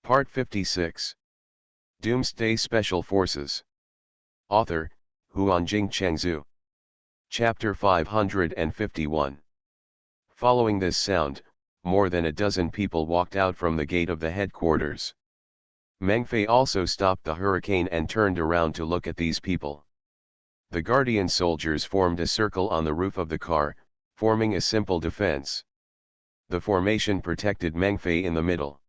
Part 56. Doomsday Special Forces. Author, Huanjing Chengzhu. Chapter 551. Following this sound, more than a dozen people walked out from the gate of the headquarters. Meng Fei also stopped the hurricane and turned around to look at these people. The Guardian soldiers formed a circle on the roof of the car, forming a simple defense. The formation protected Meng Fei in the middle.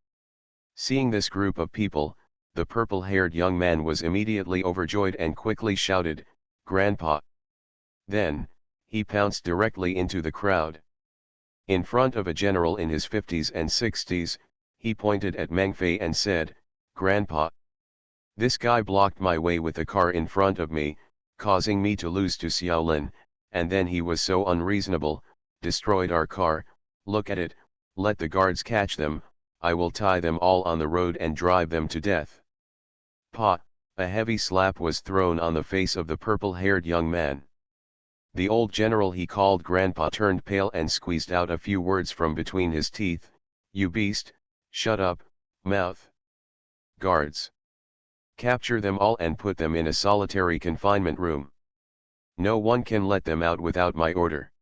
Seeing this group of people, the purple-haired young man was immediately overjoyed and quickly shouted, "Grandpa!" Then, he pounced directly into the crowd. In front of a general in his 50s and 60s, he pointed at Meng Fei and said, "Grandpa! This guy blocked my way with the car in front of me, causing me to lose to Xiaolin, and then he was so unreasonable, destroyed our car. Look at it, let the guards catch them. I will tie them all on the road and drive them to death." Pa! A heavy slap was thrown on the face of the purple-haired young man. The old general he called Grandpa turned pale and squeezed out a few words from between his teeth, "You beast, shut up, mouth. Guards. Capture them all and put them in a solitary confinement room. No one can let them out without my order."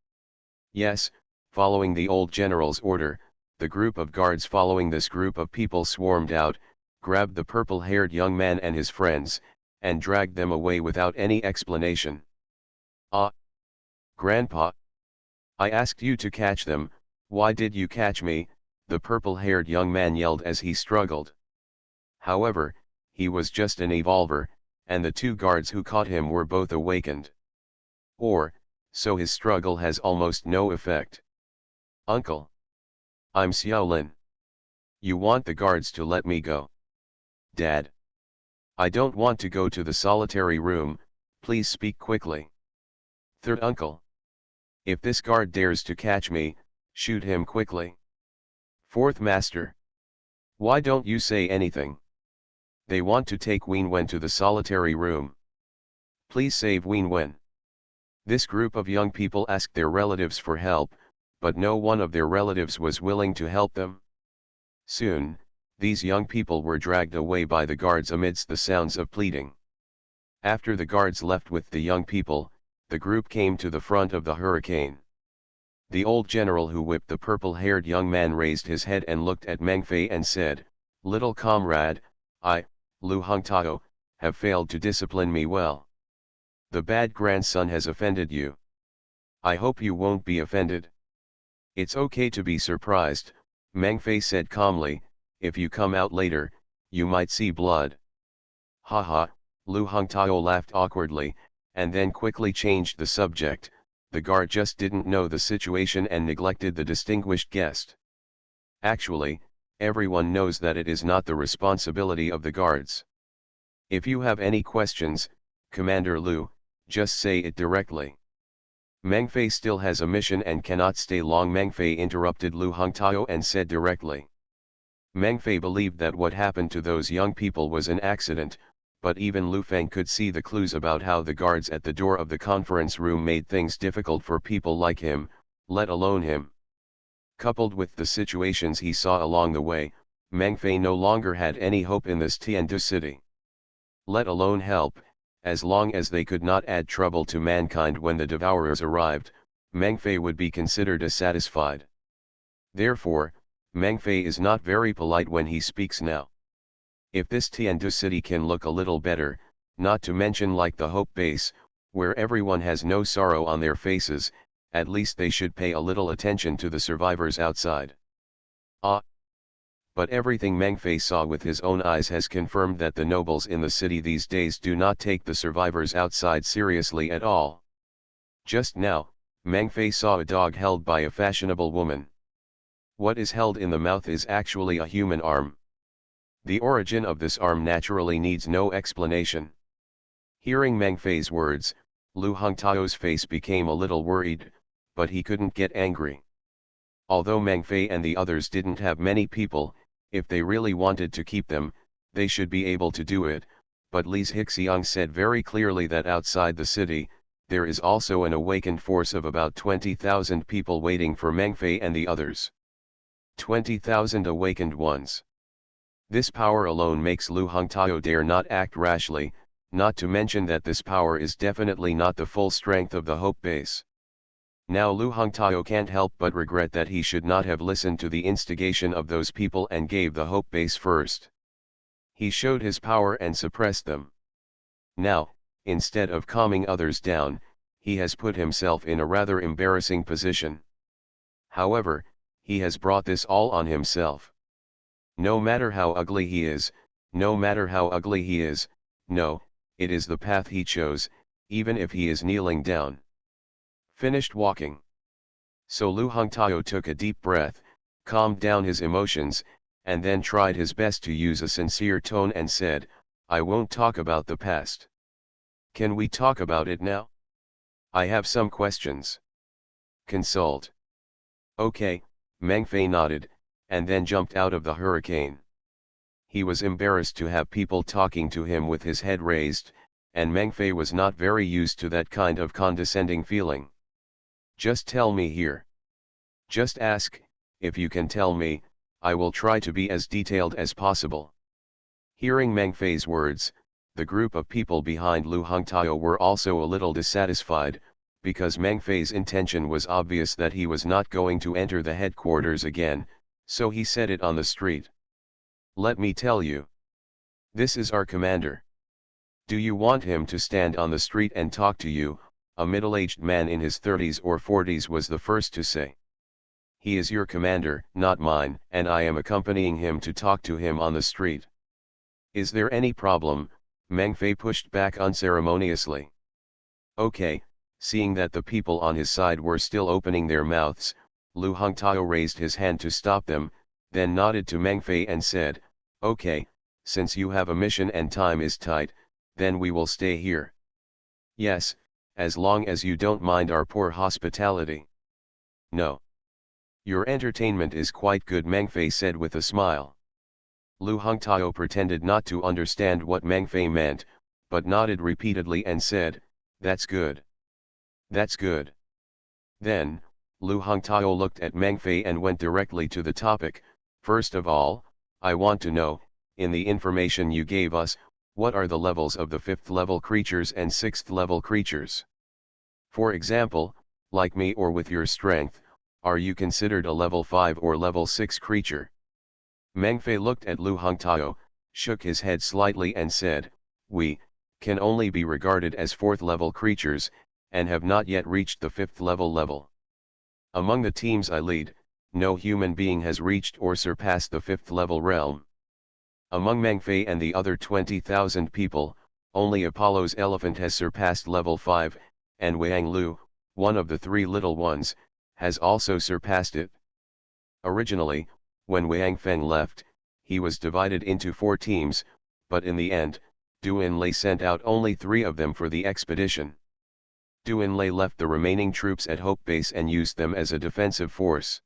Yes, following the old general's order, the group of guards following this group of people swarmed out, grabbed the purple-haired young man and his friends, and dragged them away without any explanation. "Ah! Grandpa! I asked you to catch them, why did you catch me?" the purple-haired young man yelled as he struggled. However, he was just an evolver, and the two guards who caught him were both awakened. Or, so his struggle has almost no effect. "Uncle! I'm Xiaolin. You want the guards to let me go?" "Dad! I don't want to go to the solitary room, please speak quickly." "Third uncle! If this guard dares to catch me, shoot him quickly." "Fourth master! Why don't you say anything? They want to take Wenwen to the solitary room. Please save Wenwen." This group of young people asked their relatives for help, but no one of their relatives was willing to help them. Soon, these young people were dragged away by the guards amidst the sounds of pleading. After the guards left with the young people, the group came to the front of the hurricane. The old general who whipped the purple-haired young man raised his head and looked at Meng Fei and said, "Little comrade, I, Lu Hongtao, have failed to discipline me well. The bad grandson has offended you. I hope you won't be offended." "It's okay to be surprised," Meng Fei said calmly, "if you come out later, you might see blood." "Haha," Lu Hongtao laughed awkwardly, and then quickly changed the subject. The guard just didn't know the situation and neglected the distinguished guest. Actually, everyone knows that it is not the responsibility of the guards. If you have any questions, Commander Lu, just say it directly. Meng Fei still has a mission and cannot stay long. Meng Fei interrupted Lu Hongtao and said directly. Meng Fei believed that what happened to those young people was an accident, but even Lu Feng could see the clues about how the guards at the door of the conference room made things difficult for people like him, let alone him. Coupled with the situations he saw along the way, Meng Fei no longer had any hope in this Tiandu city. Let alone help, as long as they could not add trouble to mankind when the devourers arrived, Meng Fei would be considered as satisfied. Therefore, Meng Fei is not very polite when he speaks now. If this Tiandu city can look a little better, not to mention like the Hope Base, where everyone has no sorrow on their faces, at least they should pay a little attention to the survivors outside. Ah! But everything Meng Fei saw with his own eyes has confirmed that the nobles in the city these days do not take the survivors outside seriously at all. Just now, Meng Fei saw a dog held by a fashionable woman. What is held in the mouth is actually a human arm. The origin of this arm naturally needs no explanation. Hearing Meng Fei's words, Lu Hongtao's face became a little worried, but he couldn't get angry. Although Meng Fei and the others didn't have many people, if they really wanted to keep them, they should be able to do it, but Li Hixiang said very clearly that outside the city, there is also an awakened force of about 20,000 people waiting for Meng Fei and the others. 20,000 awakened ones. This power alone makes Lu Hongtao dare not act rashly, not to mention that this power is definitely not the full strength of the Hope Base. Now Lu Hongtao can't help but regret that he should not have listened to the instigation of those people and gave the Hope Base first. He showed his power and suppressed them. Now, instead of calming others down, he has put himself in a rather embarrassing position. However, he has brought this all on himself. No matter how ugly he is, no, it is the path he chose, even if he is kneeling down. Finished walking. So Lu Hongtao took a deep breath, calmed down his emotions, and then tried his best to use a sincere tone and said, "I won't talk about the past. Can we talk about it now? I have some questions." "Consult." "Okay," Meng Fei nodded, and then jumped out of the hurricane. He was embarrassed to have people talking to him with his head raised, and Meng Fei was not very used to that kind of condescending feeling. "Just tell me here. Just ask, if you can tell me, I will try to be as detailed as possible." Hearing Meng Fei's words, the group of people behind Lu Hongtao were also a little dissatisfied, because Meng Fei's intention was obvious that he was not going to enter the headquarters again, so he said it on the street. "Let me tell you. This is our commander. Do you want him to stand on the street and talk to you?" A middle-aged man in his 30s or 40s was the first to say. "He is your commander, not mine, and I am accompanying him to talk to him on the street." "Is there any problem?" Meng Fei pushed back unceremoniously. "Okay." Seeing that the people on his side were still opening their mouths, Lu Hongtao raised his hand to stop them, then nodded to Meng Fei and said, "Okay, since you have a mission and time is tight, then we will stay here." "Yes, as long as you don't mind our poor hospitality." "No. Your entertainment is quite good," Meng Fei said with a smile. Lu Hongtao pretended not to understand what Meng Fei meant, but nodded repeatedly and said, "That's good. That's good." Then, Lu Hongtao looked at Meng Fei and went directly to the topic. "First of all, I want to know, in the information you gave us, what are the levels of the 5th level creatures and 6th level creatures? For example, like me or with your strength, are you considered a level 5 or level 6 creature?" Meng Fei looked at Lu Hongtao, shook his head slightly and said, "We can only be regarded as 4th level creatures, and have not yet reached the 5th level. Among the teams I lead, no human being has reached or surpassed the 5th level realm. Among Meng Fei and the other 20,000 people, only Apollo's elephant has surpassed level 5, and Wang Lu, one of the 3 little ones, has also surpassed it. Originally, when Wang Feng left, he was divided into 4 teams, but in the end, Duan Lei sent out only 3 of them for the expedition. Duan Lei left the remaining troops at Hope Base and used them as a defensive force.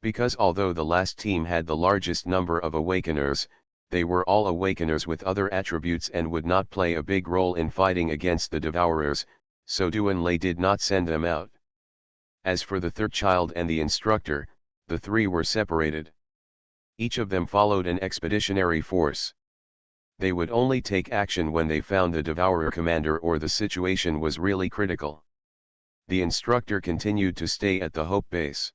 Because although the last team had the largest number of awakeners, they were all awakeners with other attributes and would not play a big role in fighting against the Devourers, so Duan Lei did not send them out. As for the 3rd child and the instructor, the 3 were separated. Each of them followed an expeditionary force. They would only take action when they found the Devourer commander or the situation was really critical. The instructor continued to stay at the Hope Base.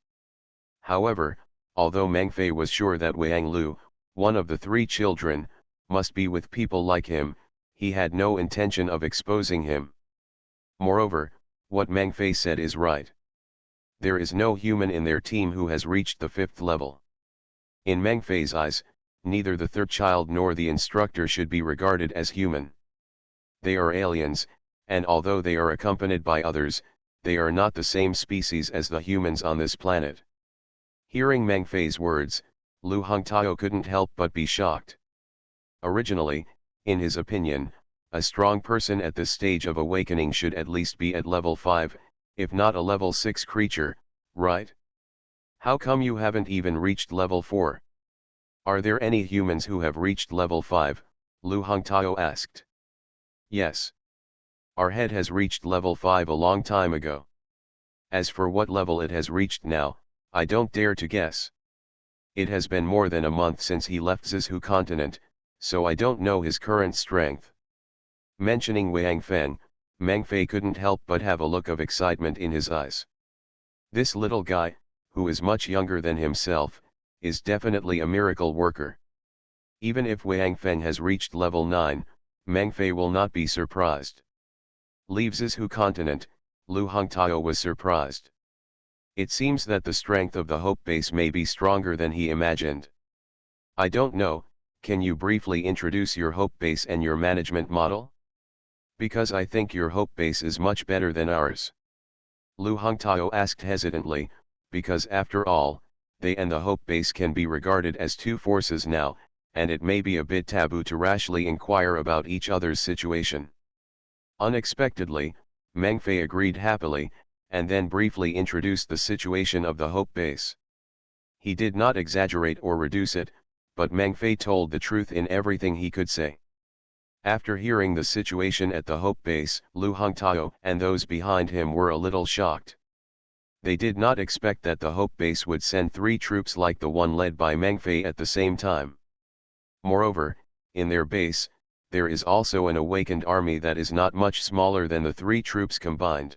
However, although Meng Fei was sure that Wang Lu, one of the 3 children, must be with people like him, he had no intention of exposing him. Moreover, what Meng Fei said is right. There is no human in their team who has reached the 5th level. In Meng Fei's eyes, neither the 3rd child nor the instructor should be regarded as human. They are aliens, and although they are accompanied by others, they are not the same species as the humans on this planet. Hearing Meng Fei's words, Lu Hongtao couldn't help but be shocked. Originally, in his opinion, a strong person at this stage of awakening should at least be at level 5, if not a level 6 creature, right? How come you haven't even reached level 4? Are there any humans who have reached level 5? Lu Hongtao asked. Yes. Our head has reached level 5 a long time ago. As for what level it has reached now, I don't dare to guess. It has been more than a month since he left Zizhu continent, so I don't know his current strength. Mentioning Wang Feng, Meng Fei couldn't help but have a look of excitement in his eyes. This little guy, who is much younger than himself, is definitely a miracle worker. Even if Wang Feng has reached level 9, Meng Fei will not be surprised. Leave Zizhu continent, Lu Hongtao was surprised. It seems that the strength of the Hope base may be stronger than he imagined. I don't know, can you briefly introduce your Hope base and your management model? Because I think your Hope base is much better than ours. Lu Hongtao asked hesitantly, because after all, they and the Hope base can be regarded as two forces now, and it may be a bit taboo to rashly inquire about each other's situation. Unexpectedly, Meng Fei agreed happily, and then briefly introduced the situation of the Hope base. He did not exaggerate or reduce it, but Meng Fei told the truth in everything he could say. After hearing the situation at the Hope base, Lu Hongtao and those behind him were a little shocked. They did not expect that the Hope base would send 3 troops like the one led by Meng Fei at the same time. Moreover, in their base, there is also an awakened army that is not much smaller than the 3 troops combined.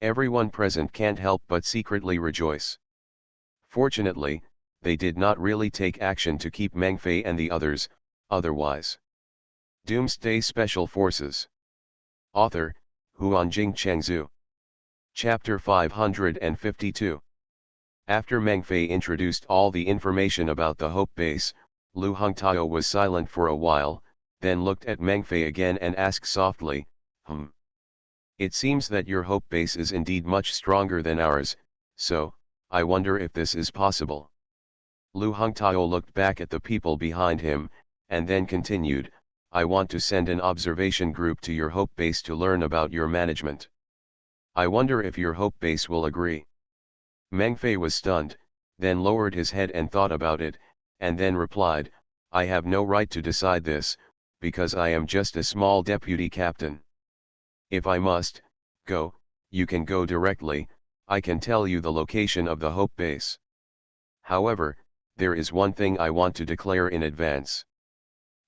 Everyone present can't help but secretly rejoice. Fortunately, they did not really take action to keep Meng Fei and the others, otherwise. Doomsday Special Forces. Author, Huanjing Chengzhu. Chapter 552. After Meng Fei introduced all the information about the Hope base, Lu Hongtao was silent for a while, then looked at Meng Fei again and asked softly, It seems that your Hope base is indeed much stronger than ours, so, I wonder if this is possible. Lu Hongtao looked back at the people behind him, and then continued, I want to send an observation group to your Hope base to learn about your management. I wonder if your Hope base will agree. Meng Fei was stunned, then lowered his head and thought about it, and then replied, I have no right to decide this, because I am just a small deputy captain. If I must go, you can go directly, I can tell you the location of the Hope base. However, there is one thing I want to declare in advance.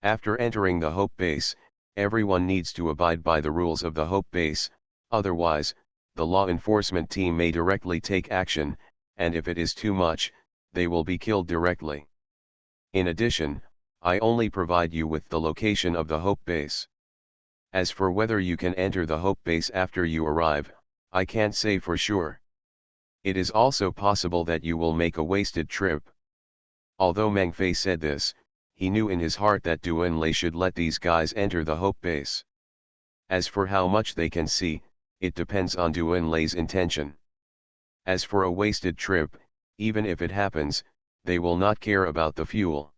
After entering the Hope base, everyone needs to abide by the rules of the Hope base, otherwise, the law enforcement team may directly take action, and if it is too much, they will be killed directly. In addition, I only provide you with the location of the Hope base. As for whether you can enter the Hope base after you arrive, I can't say for sure. It is also possible that you will make a wasted trip. Although Meng Fei said this, he knew in his heart that Duan Lei should let these guys enter the Hope base. As for how much they can see, it depends on Duan Lei's intention. As for a wasted trip, even if it happens, they will not care about the fuel.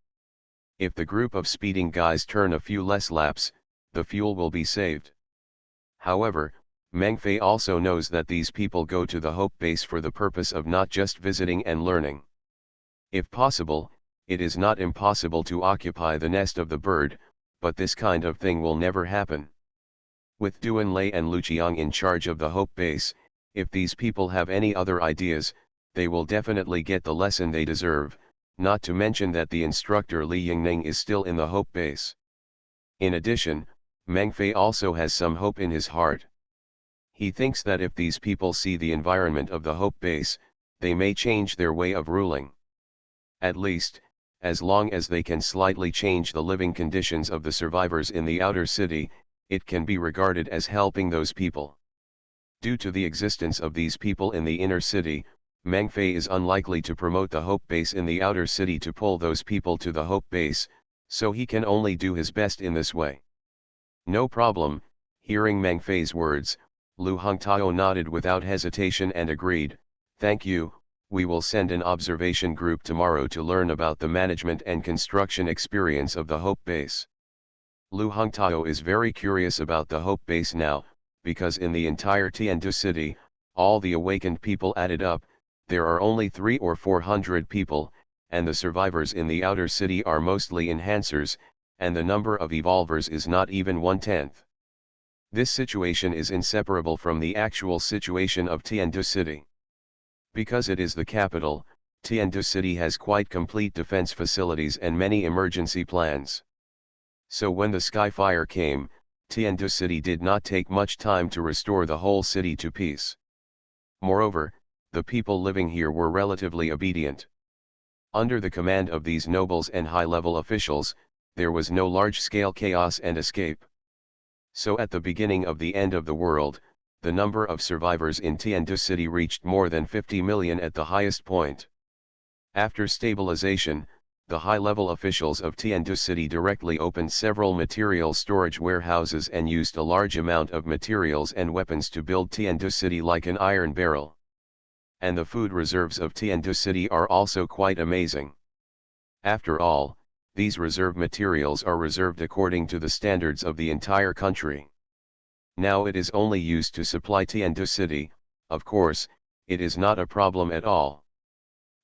If the group of speeding guys turn a few less laps, the fuel will be saved. However, Meng Fei also knows that these people go to the Hope base for the purpose of not just visiting and learning. If possible, it is not impossible to occupy the nest of the bird, but this kind of thing will never happen. With Duan Lei and Lu Qiang in charge of the Hope base, if these people have any other ideas, they will definitely get the lesson they deserve, not to mention that the instructor Li Yingning is still in the Hope base. In addition, Meng Fei also has some hope in his heart. He thinks that if these people see the environment of the Hope base, they may change their way of ruling. At least, as long as they can slightly change the living conditions of the survivors in the outer city, it can be regarded as helping those people. Due to the existence of these people in the inner city, Meng Fei is unlikely to promote the Hope base in the outer city to pull those people to the Hope base, so he can only do his best in this way. No problem. Hearing Meng Fei's words, Lu Hongtao nodded without hesitation and agreed, thank you, we will send an observation group tomorrow to learn about the management and construction experience of the Hope base. Lu Hongtao is very curious about the Hope base now, because in the entire Tiandu city, all the awakened people added up, there are only 300 or 400 people, and the survivors in the outer city are mostly enhancers, and the number of evolvers is not even 1/10. This situation is inseparable from the actual situation of Tiandu city. Because it is the capital, Tiandu City has quite complete defense facilities and many emergency plans. So when the Sky Fire came, Tiandu City did not take much time to restore the whole city to peace. Moreover, the people living here were relatively obedient. Under the command of these nobles and high-level officials, there was no large-scale chaos and escape. So at the beginning of the end of the world, the number of survivors in Tiandu City reached more than 50 million at the highest point. After stabilization, the high-level officials of Tiandu City directly opened several material storage warehouses and used a large amount of materials and weapons to build Tiandu City like an iron barrel. And the food reserves of Tiandu City are also quite amazing. After all, these reserve materials are reserved according to the standards of the entire country. Now it is only used to supply Tiandu City. Of course, it is not a problem at all.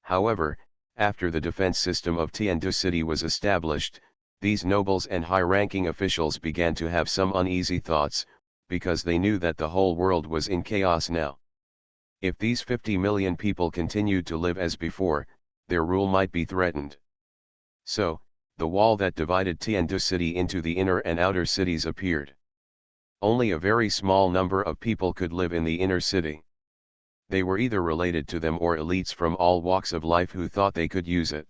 However, after the defense system of Tiandu City was established, these nobles and high-ranking officials began to have some uneasy thoughts, because they knew that the whole world was in chaos now. If these 50 million people continued to live as before, their rule might be threatened. So, the wall that divided Tiandu City into the inner and outer cities appeared. Only a very small number of people could live in the inner city. They were either related to them or elites from all walks of life who thought they could use it.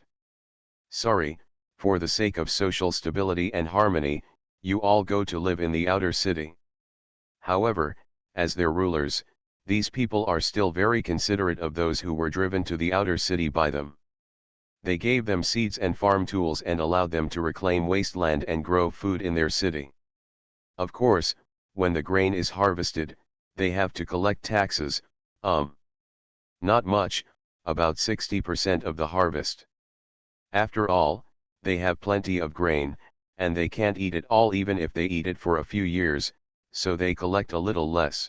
Sorry, for the sake of social stability and harmony, you all go to live in the outer city. However, as their rulers, these people are still very considerate of those who were driven to the outer city by them. They gave them seeds and farm tools and allowed them to reclaim wasteland and grow food in their city. Of course, when the grain is harvested, they have to collect taxes, not much, about 60% of the harvest. After all, they have plenty of grain, and they can't eat it all even if they eat it for a few years, so they collect a little less.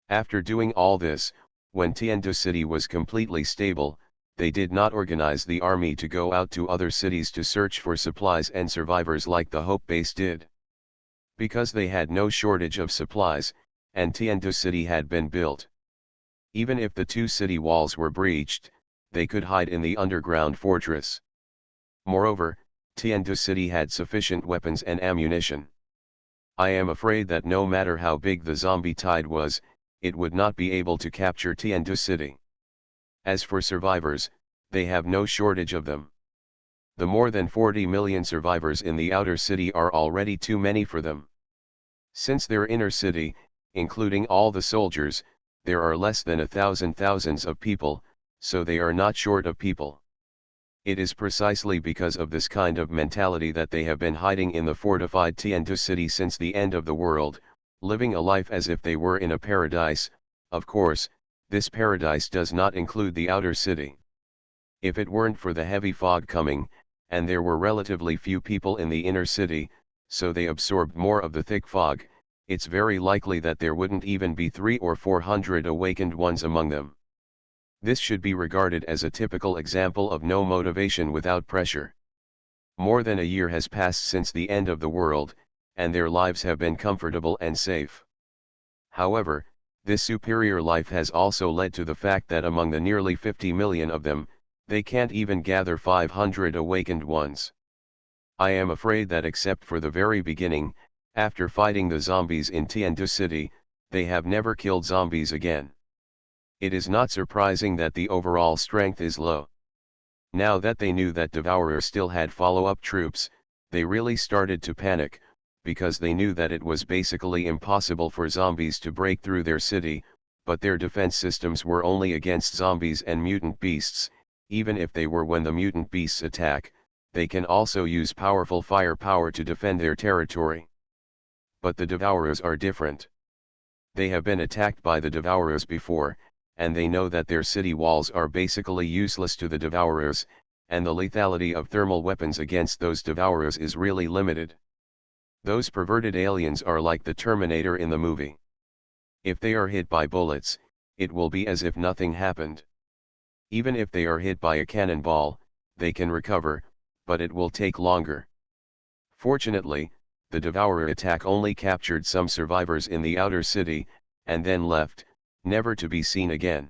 After doing all this, when Tiandu City was completely stable, they did not organize the army to go out to other cities to search for supplies and survivors like the Hope Base did. Because they had no shortage of supplies, and Tiandu City had been built. Even if the two city walls were breached, they could hide in the underground fortress. Moreover, Tiandu City had sufficient weapons and ammunition. I am afraid that no matter how big the zombie tide was, it would not be able to capture Tiandu City. As for survivors, they have no shortage of them. The more than 40 million survivors in the outer city are already too many for them. Since their inner city, including all the soldiers, there are less than 1,000 thousands of people, so they are not short of people. It is precisely because of this kind of mentality that they have been hiding in the fortified Tiandu City since the end of the world, living a life as if they were in a paradise. Of course, this paradise does not include the outer city. If it weren't for the heavy fog coming, and there were relatively few people in the inner city, so they absorbed more of the thick fog, it's very likely that there wouldn't even be 300 or 400 awakened ones among them. This should be regarded as a typical example of no motivation without pressure. More than a year has passed since the end of the world, and their lives have been comfortable and safe. However, this superior life has also led to the fact that among the nearly 50 million of them, they can't even gather 500 awakened ones. I am afraid that except for the very beginning, after fighting the zombies in Tiandu City, they have never killed zombies again. It is not surprising that the overall strength is low. Now that they knew that Devourer still had follow-up troops, they really started to panic, because they knew that it was basically impossible for zombies to break through their city, but their defense systems were only against zombies and mutant beasts. Even if they were when the mutant beasts attack, they can also use powerful firepower to defend their territory. But the Devourers are different. They have been attacked by the Devourers before, and they know that their city walls are basically useless to the Devourers, and the lethality of thermal weapons against those Devourers is really limited. Those perverted aliens are like the Terminator in the movie. If they are hit by bullets, it will be as if nothing happened. Even if they are hit by a cannonball, they can recover, but it will take longer. Fortunately, the Devourer attack only captured some survivors in the outer city, and then left, never to be seen again.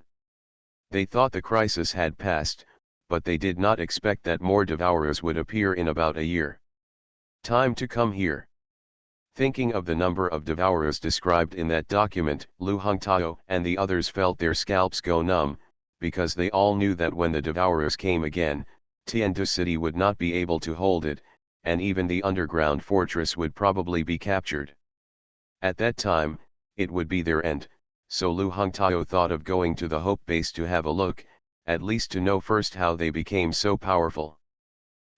They thought the crisis had passed, but they did not expect that more devourers would appear in about a year. Time to come here. Thinking of the number of devourers described in that document, Lu Hongtao and the others felt their scalps go numb, because they all knew that when the devourers came again, Tiandu City would not be able to hold it, and even the underground fortress would probably be captured. At that time, it would be their end, so Lu Hongtao thought of going to the Hope Base to have a look, at least to know first how they became so powerful.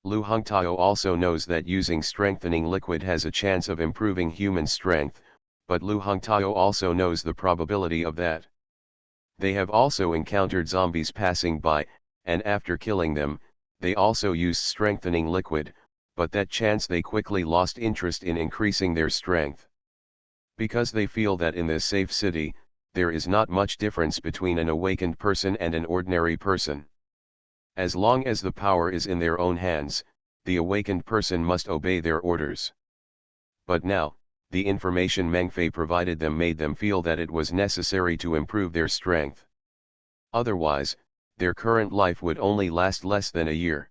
Lu Hongtao also knows that using strengthening liquid has a chance of improving human strength, but Lu Hongtao also knows the probability of that. They have also encountered zombies passing by, and after killing them, they also used strengthening liquid, but that chance they quickly lost interest in increasing their strength. Because they feel that in this safe city, there is not much difference between an awakened person and an ordinary person. As long as the power is in their own hands, the awakened person must obey their orders. But now, the information Meng Fei provided them made them feel that it was necessary to improve their strength. Otherwise, their current life would only last less than a year.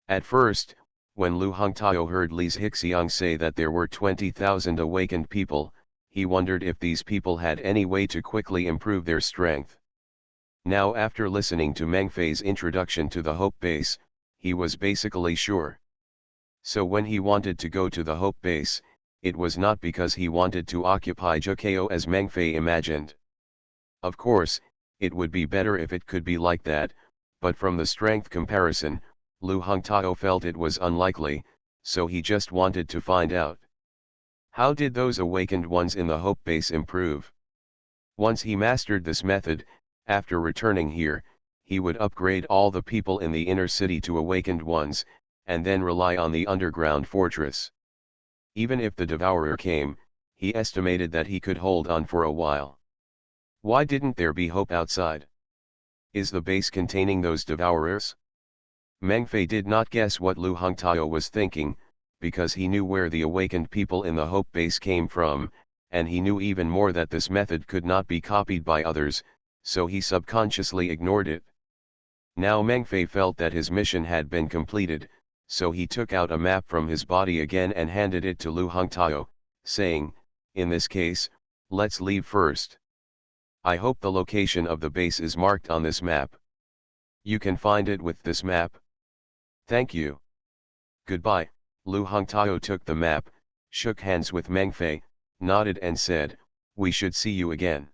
At first, when Lu Hongtao heard Li Hixiang say that there were 20,000 awakened people, he wondered if these people had any way to quickly improve their strength. Now after listening to Meng Fei's introduction to the Hope Base, he was basically sure. So when he wanted to go to the Hope Base, it was not because he wanted to occupy Jukao as Meng Fei imagined. Of course, it would be better if it could be like that, but from the strength comparison, Lu Hongtao felt it was unlikely, so he just wanted to find out. How did those awakened ones in the Hope Base improve? Once he mastered this method, after returning here, he would upgrade all the people in the inner city to awakened ones, and then rely on the underground fortress. Even if the devourer came, he estimated that he could hold on for a while. Why didn't there be hope outside? Is the base containing those devourers? Meng Fei did not guess what Lu Hongtao was thinking, because he knew where the awakened people in the Hope Base came from, and he knew even more that this method could not be copied by others, so he subconsciously ignored it. Now Meng Fei felt that his mission had been completed, so he took out a map from his body again and handed it to Lu Hongtao, saying, "In this case, let's leave first. I hope the location of the base is marked on this map. You can find it with this map. Thank you. Goodbye." Lu Hongtao took the map, shook hands with Meng Fei, nodded and said, "We should see you again."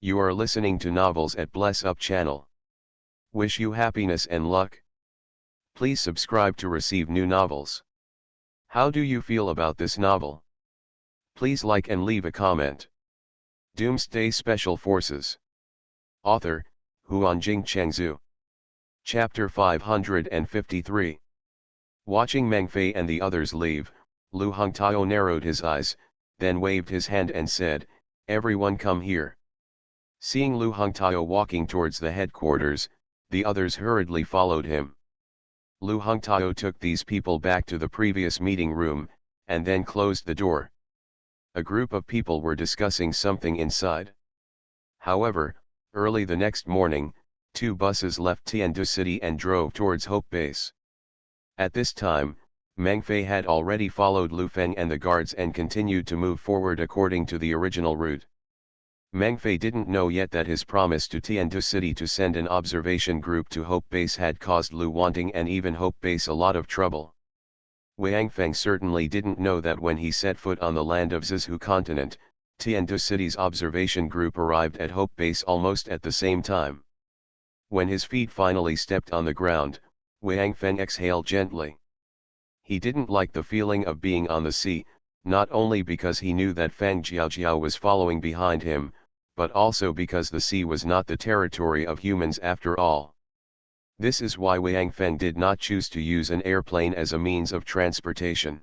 You are listening to Novels at Bless Up channel. Wish you happiness and luck. Please subscribe to receive new novels. How do you feel about this novel? Please like and leave a comment. Doomsday Special Forces. Author, Huanjing Chengzhu. Chapter 553. Watching Meng Fei and the others leave, Lu Hongtao narrowed his eyes, then waved his hand and said, "Everyone come here." Seeing Lu Hongtao walking towards the headquarters, the others hurriedly followed him. Lu Hongtao took these people back to the previous meeting room, and then closed the door. A group of people were discussing something inside. However, early the next morning, 2 buses left Tiandu City and drove towards Hope Base. At this time, Meng Fei had already followed Lu Feng and the guards and continued to move forward according to the original route. Meng Fei didn't know yet that his promise to Tiandu City to send an observation group to Hope Base had caused Lu Wanting and even Hope Base a lot of trouble. Wang Feng certainly didn't know that when he set foot on the land of Zizhu continent, Tiandu City's observation group arrived at Hope Base almost at the same time. When his feet finally stepped on the ground, Wang Feng exhaled gently. He didn't like the feeling of being on the sea, not only because he knew that Fang Jiaojiao was following behind him, but also because the sea was not the territory of humans after all. This is why Wang Feng did not choose to use an airplane as a means of transportation.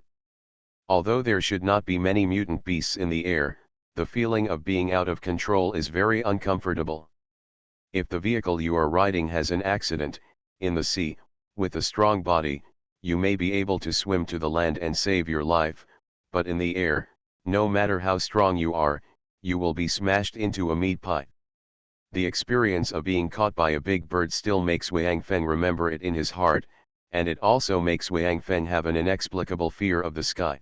Although there should not be many mutant beasts in the air, the feeling of being out of control is very uncomfortable. If the vehicle you are riding has an accident, in the sea, with a strong body, you may be able to swim to the land and save your life, but in the air, no matter how strong you are, you will be smashed into a meat pie. The experience of being caught by a big bird still makes Wang Feng remember it in his heart, and it also makes Wang Feng have an inexplicable fear of the sky.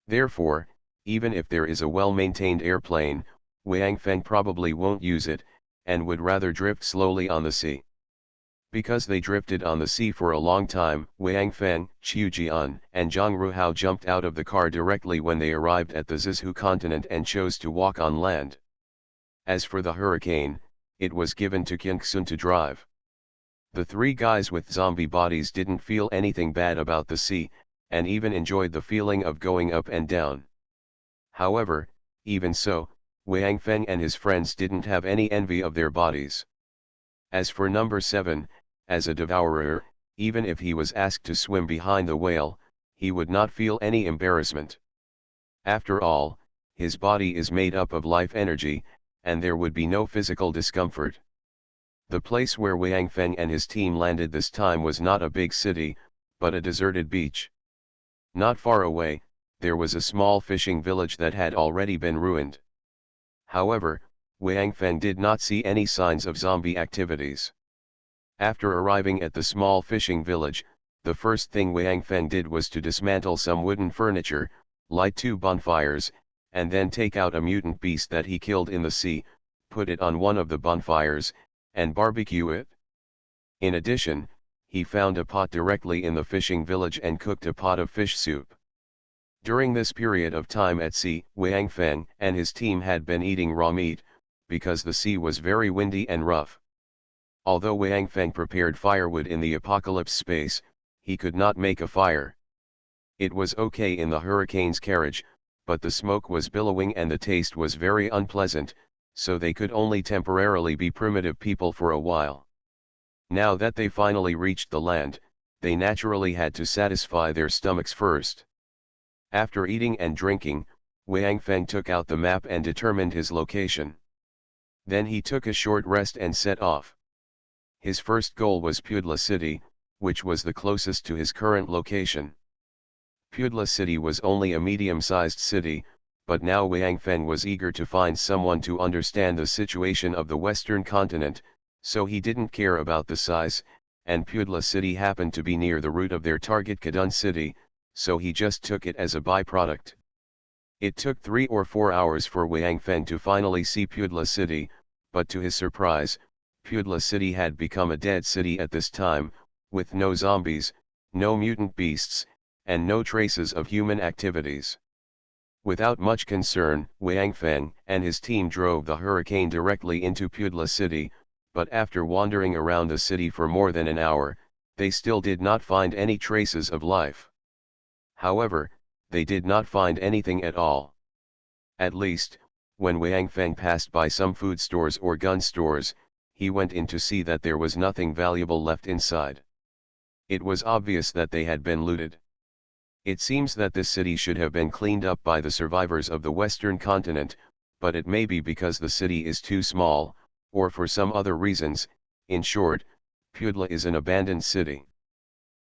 Therefore, even if there is a well-maintained airplane, Wang Feng probably won't use it, and would rather drift slowly on the sea. Because they drifted on the sea for a long time, Wang Feng, Qiu Jian, and Zhang Ruhao jumped out of the car directly when they arrived at the Zizhu continent and chose to walk on land. As for the hurricane, it was given to Qin Xun to drive. The three guys with zombie bodies didn't feel anything bad about the sea, and even enjoyed the feeling of going up and down. However, even so, Wang Feng and his friends didn't have any envy of their bodies. As for number 7, as a devourer, even if he was asked to swim behind the whale, he would not feel any embarrassment. After all, his body is made up of life energy, and there would be no physical discomfort. The place where Wang Feng and his team landed this time was not a big city, but a deserted beach. Not far away, there was a small fishing village that had already been ruined. However, Wang Feng did not see any signs of zombie activities. After arriving at the small fishing village, the first thing Wang Feng did was to dismantle some wooden furniture, light 2 bonfires, and then take out a mutant beast that he killed in the sea, put it on one of the bonfires, and barbecue it. In addition, he found a pot directly in the fishing village and cooked a pot of fish soup. During this period of time at sea, Wang Feng and his team had been eating raw meat, because the sea was very windy and rough. Although Wang Feng prepared firewood in the apocalypse space, he could not make a fire. It was okay in the hurricane's carriage, but the smoke was billowing and the taste was very unpleasant, so they could only temporarily be primitive people for a while. Now that they finally reached the land, they naturally had to satisfy their stomachs first. After eating and drinking, Wang Feng took out the map and determined his location. Then he took a short rest and set off. His first goal was Pudla City, which was the closest to his current location. Pudla City was only a medium-sized city, but now Wang Feng was eager to find someone to understand the situation of the Western continent, so he didn't care about the size, and Pudla City happened to be near the route of their target Kadun City, so he just took it as a byproduct. It took 3 or 4 hours for Wang Feng to finally see Pudla City, but to his surprise, Pudla City had become a dead city at this time, with no zombies, no mutant beasts, and no traces of human activities. Without much concern, Wang Feng and his team drove the hurricane directly into Pudla City, but after wandering around the city for more than an hour, they still did not find any traces of life. However, they did not find anything at all. At least, when Wang Feng passed by some food stores or gun stores, he went in to see that there was nothing valuable left inside. It was obvious that they had been looted. It seems that this city should have been cleaned up by the survivors of the Western continent, but it may be because the city is too small, or for some other reasons. In short, Pudla is an abandoned city.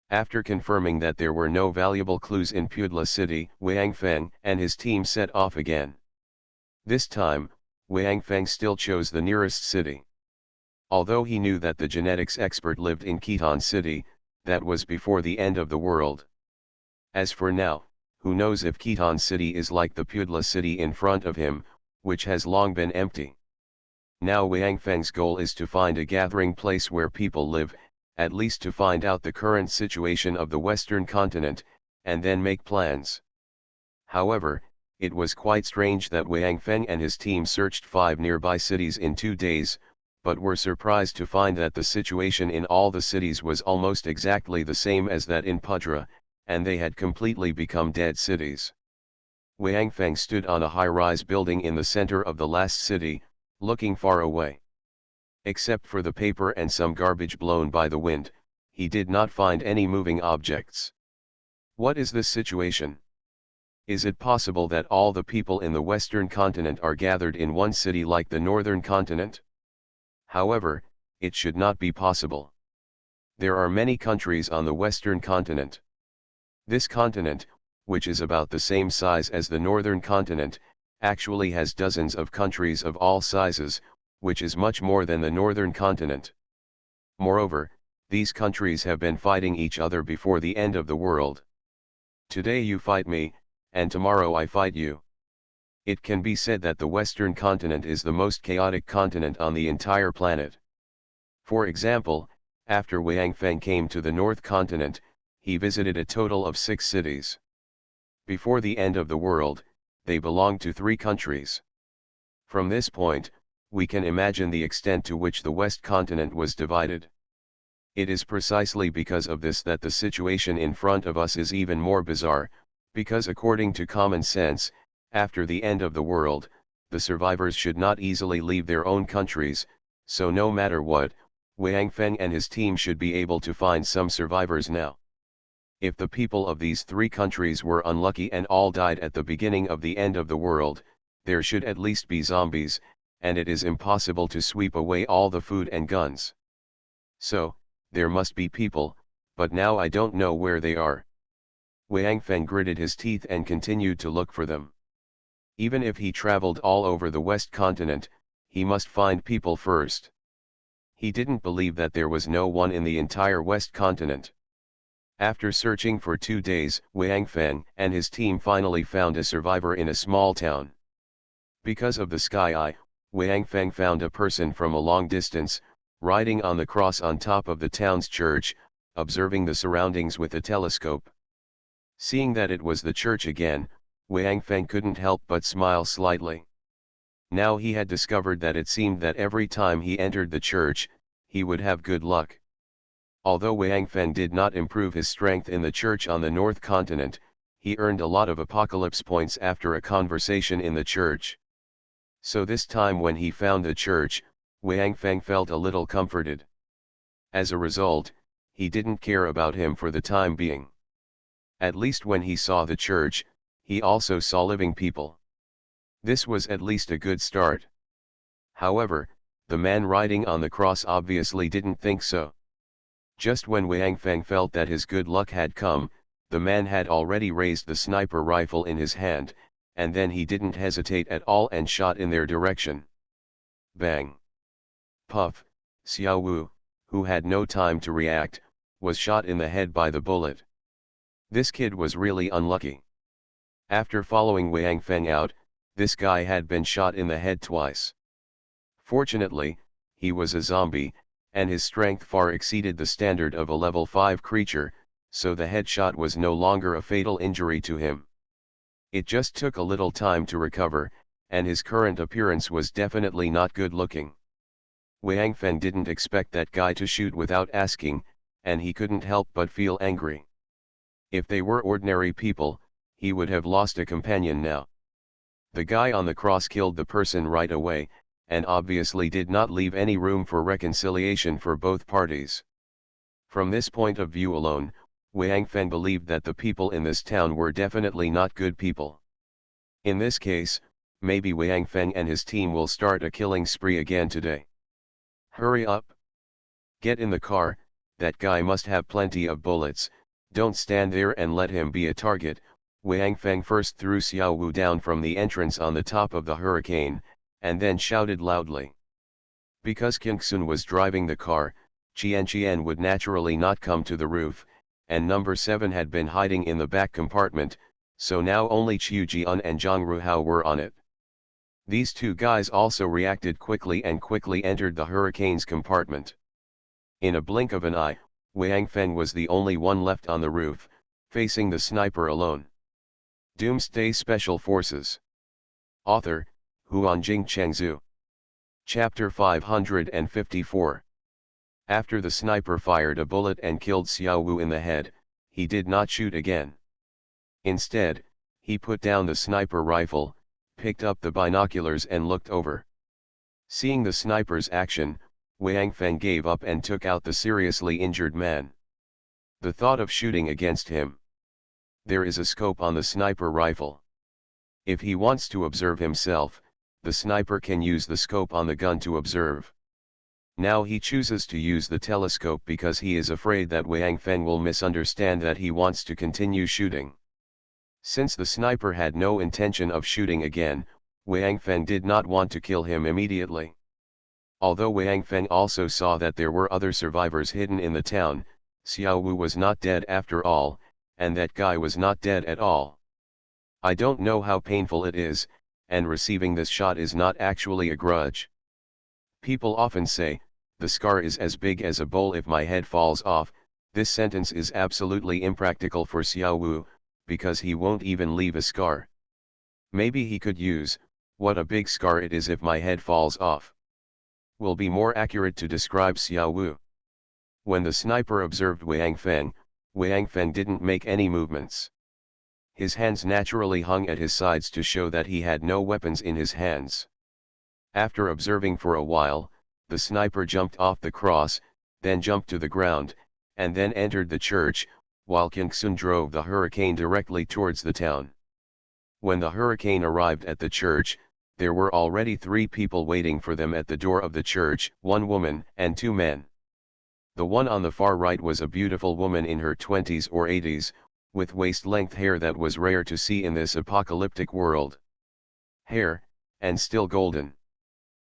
After confirming that there were no valuable clues in Pudla City, Wang Feng and his team set off again. This time, Wang Feng still chose the nearest city. Although he knew that the genetics expert lived in Khitan City, that was before the end of the world. As for now, who knows if Khitan City is like the Pudla City in front of him, which has long been empty. Now Wang Feng's goal is to find a gathering place where people live, at least to find out the current situation of the Western continent, and then make plans. However, it was quite strange that Wang Feng and his team searched 5 nearby cities in 2 days, but were surprised to find that the situation in all the cities was almost exactly the same as that in Pudra, and they had completely become dead cities. Wang Feng stood on a high-rise building in the center of the last city, looking far away. Except for the paper and some garbage blown by the wind, he did not find any moving objects. What is this situation? Is it possible that all the people in the Western continent are gathered in one city like the Northern continent? However, it should not be possible. There are many countries on the Western continent. This continent, which is about the same size as the Northern continent, actually has dozens of countries of all sizes, which is much more than the northern continent. Moreover, these countries have been fighting each other before the end of the world. Today you fight me, and tomorrow I fight you. It can be said that the western continent is the most chaotic continent on the entire planet. For example, after Wang Feng came to the North Continent, he visited a total of 6 cities. Before the end of the world, they belonged to 3 countries. From this point, we can imagine the extent to which the West Continent was divided. It is precisely because of this that the situation in front of us is even more bizarre, because according to common sense, after the end of the world, the survivors should not easily leave their own countries, so no matter what, Wang Feng and his team should be able to find some survivors now. If the people of these 3 countries were unlucky and all died at the beginning of the end of the world, there should at least be zombies, and it is impossible to sweep away all the food and guns. So, there must be people, but now I don't know where they are. Wang Feng gritted his teeth and continued to look for them. Even if he traveled all over the West Continent, he must find people first. He didn't believe that there was no one in the entire West Continent. After searching for 2 days, Wang Feng and his team finally found a survivor in a small town. Because of the sky eye, Wang Feng found a person from a long distance, riding on the cross on top of the town's church, observing the surroundings with a telescope. Seeing that it was the church again, Wang Feng couldn't help but smile slightly. Now he had discovered that it seemed that every time he entered the church, he would have good luck. Although Wang Feng did not improve his strength in the church on the North Continent, he earned a lot of apocalypse points after a conversation in the church. So this time when he found the church, Wang Feng felt a little comforted. As a result, he didn't care about him for the time being. At least when he saw the church, he also saw living people. This was at least a good start. However, the man riding on the cross obviously didn't think so. Just when Wang Feng felt that his good luck had come, the man had already raised the sniper rifle in his hand, and then he didn't hesitate at all and shot in their direction. Bang! Puff! Xiao Wu, who had no time to react, was shot in the head by the bullet. This kid was really unlucky. After following Wang Feng out, this guy had been shot in the head twice. Fortunately, he was a zombie, and his strength far exceeded the standard of a level 5 creature, so the headshot was no longer a fatal injury to him. It just took a little time to recover, and his current appearance was definitely not good looking. Wang Feng didn't expect that guy to shoot without asking, and he couldn't help but feel angry. If they were ordinary people, he would have lost a companion now. The guy on the cross killed the person right away, and obviously did not leave any room for reconciliation for both parties. From this point of view alone, Wang Feng believed that the people in this town were definitely not good people. In this case, maybe Wang Feng and his team will start a killing spree again today. Hurry up! Get in the car, that guy must have plenty of bullets, don't stand there and let him be a target. Wang Feng first threw Xiao Wu down from the entrance on the top of the hurricane, and then shouted loudly. Because King Sun was driving the car, Qian would naturally not come to the roof, and number 7 had been hiding in the back compartment, so now only Qiu Jian and Zhang Ruhao were on it. These 2 guys also reacted quickly and quickly entered the hurricane's compartment. In a blink of an eye, Wang Feng was the only one left on the roof, facing the sniper alone. Doomsday Special Forces. Author, Huanjing Chengzhu. Chapter 554. After the sniper fired a bullet and killed Xiao Wu in the head, he did not shoot again. Instead, he put down the sniper rifle, picked up the binoculars and looked over. Seeing the sniper's action, Wang Feng gave up and took out the seriously injured man. The thought of shooting against him. There is a scope on the sniper rifle. If he wants to observe himself, the sniper can use the scope on the gun to observe. Now he chooses to use the telescope because he is afraid that Wang Feng will misunderstand that he wants to continue shooting. Since the sniper had no intention of shooting again, Wang Feng did not want to kill him immediately. Although Wang Feng also saw that there were other survivors hidden in the town, Xiao Wu was not dead after all, and that guy was not dead at all. I don't know how painful it is, and receiving this shot is not actually a grudge. People often say, the scar is as big as a bowl if my head falls off. This sentence is absolutely impractical for Xiao Wu, because he won't even leave a scar. Maybe he could use, what a big scar it is if my head falls off. Will be more accurate to describe Xiao Wu. When the sniper observed Wang Feng didn't make any movements. His hands naturally hung at his sides to show that he had no weapons in his hands. After observing for a while, the sniper jumped off the cross, then jumped to the ground, and then entered the church, while Kingsun drove the hurricane directly towards the town. When the hurricane arrived at the church, there were already 3 people waiting for them at the door of the church, 1 woman and 2 men. The one on the far right was a beautiful woman in her 20s or 80s, with waist-length hair that was rare to see in this apocalyptic world. Hair, and still golden.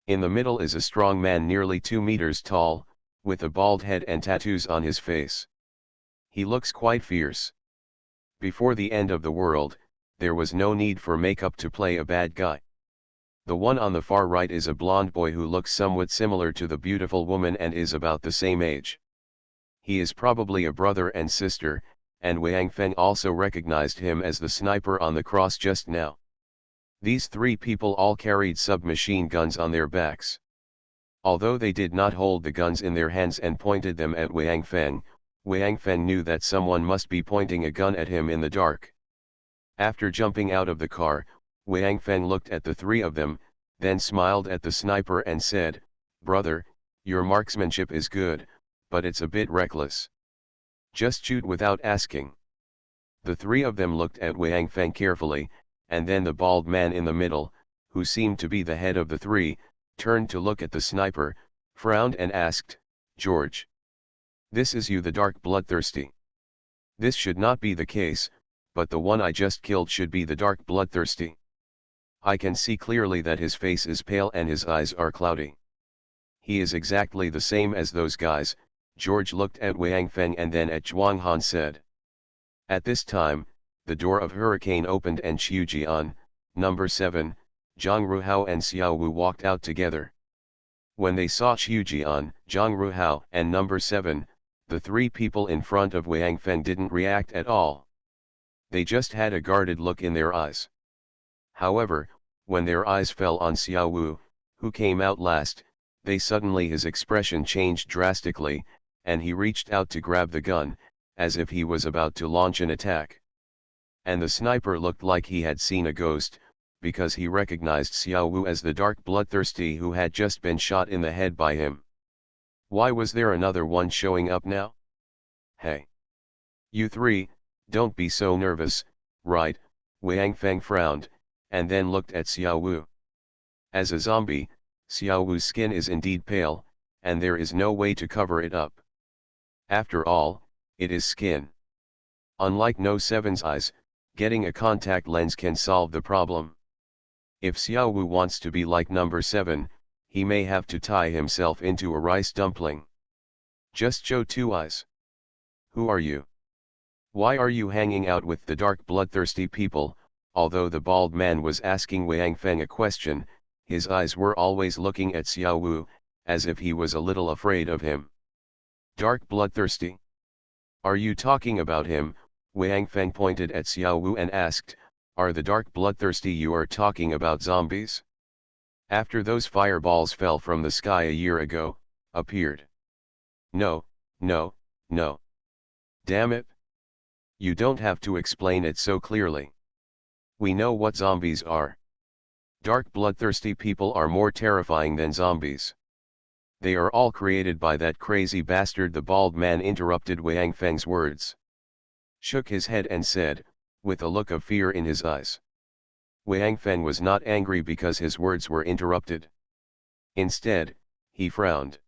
In the middle is a strong man nearly 2 meters tall, with a bald head and tattoos on his face. He looks quite fierce. Before the end of the world, there was no need for makeup to play a bad guy. The one on the far right is a blonde boy who looks somewhat similar to the beautiful woman and is about the same age. He is probably a brother and sister, and Wang Feng also recognized him as the sniper on the cross just now. These 3 people all carried submachine guns on their backs. Although they did not hold the guns in their hands and pointed them at Wang Feng knew that someone must be pointing a gun at him in the dark. After jumping out of the car, Wang Feng looked at the 3 of them, then smiled at the sniper and said, "Brother, your marksmanship is good, but it's a bit reckless. Just shoot without asking." The 3 of them looked at Wang Feng carefully, and then the bald man in the middle, who seemed to be the head of the 3, turned to look at the sniper, frowned and asked, "George, this is you the dark bloodthirsty?" "This should not be the case, but the one I just killed should be the dark bloodthirsty. I can see clearly that his face is pale and his eyes are cloudy. He is exactly the same as those guys." George looked at Wang Feng and then at Zhuang Han said. At this time, the door of hurricane opened and Xiu Jian, number 7, Zhang Ruhao and Xiao Wu walked out together. When they saw Xiu Jian, Zhang Ruhao and number 7, the 3 people in front of Wang Feng didn't react at all. They just had a guarded look in their eyes. However, when their eyes fell on Xiao Wu, who came out last, his expression changed drastically, and he reached out to grab the gun, as if he was about to launch an attack. And the sniper looked like he had seen a ghost, because he recognized Xiao Wu as the dark bloodthirsty who had just been shot in the head by him. Why was there another one showing up now? Hey! You 3, don't be so nervous, right? Wang Feng frowned, and then looked at Xiao Wu. As a zombie, Xiao Wu's skin is indeed pale, and there is no way to cover it up. After all, it is skin. Unlike No 7's eyes, getting a contact lens can solve the problem. If Xiao Wu wants to be like number 7, he may have to tie himself into a rice dumpling. Just show 2 eyes. Who are you? Why are you hanging out with the dark bloodthirsty people? Although the bald man was asking Wang Feng a question, his eyes were always looking at Xiao Wu, as if he was a little afraid of him. Dark bloodthirsty? Are you talking about him? Wang Feng pointed at Xiao Wu and asked, "Are the dark bloodthirsty you are talking about zombies? After those fireballs fell from the sky a year ago, appeared?" No, no, no. Damn it. You don't have to explain it so clearly. We know what zombies are. Dark bloodthirsty people are more terrifying than zombies. They are all created by that crazy bastard. The bald man interrupted Wang Feng's words. Shook his head and said, with a look of fear in his eyes. Wang Feng was not angry because his words were interrupted. Instead, he frowned.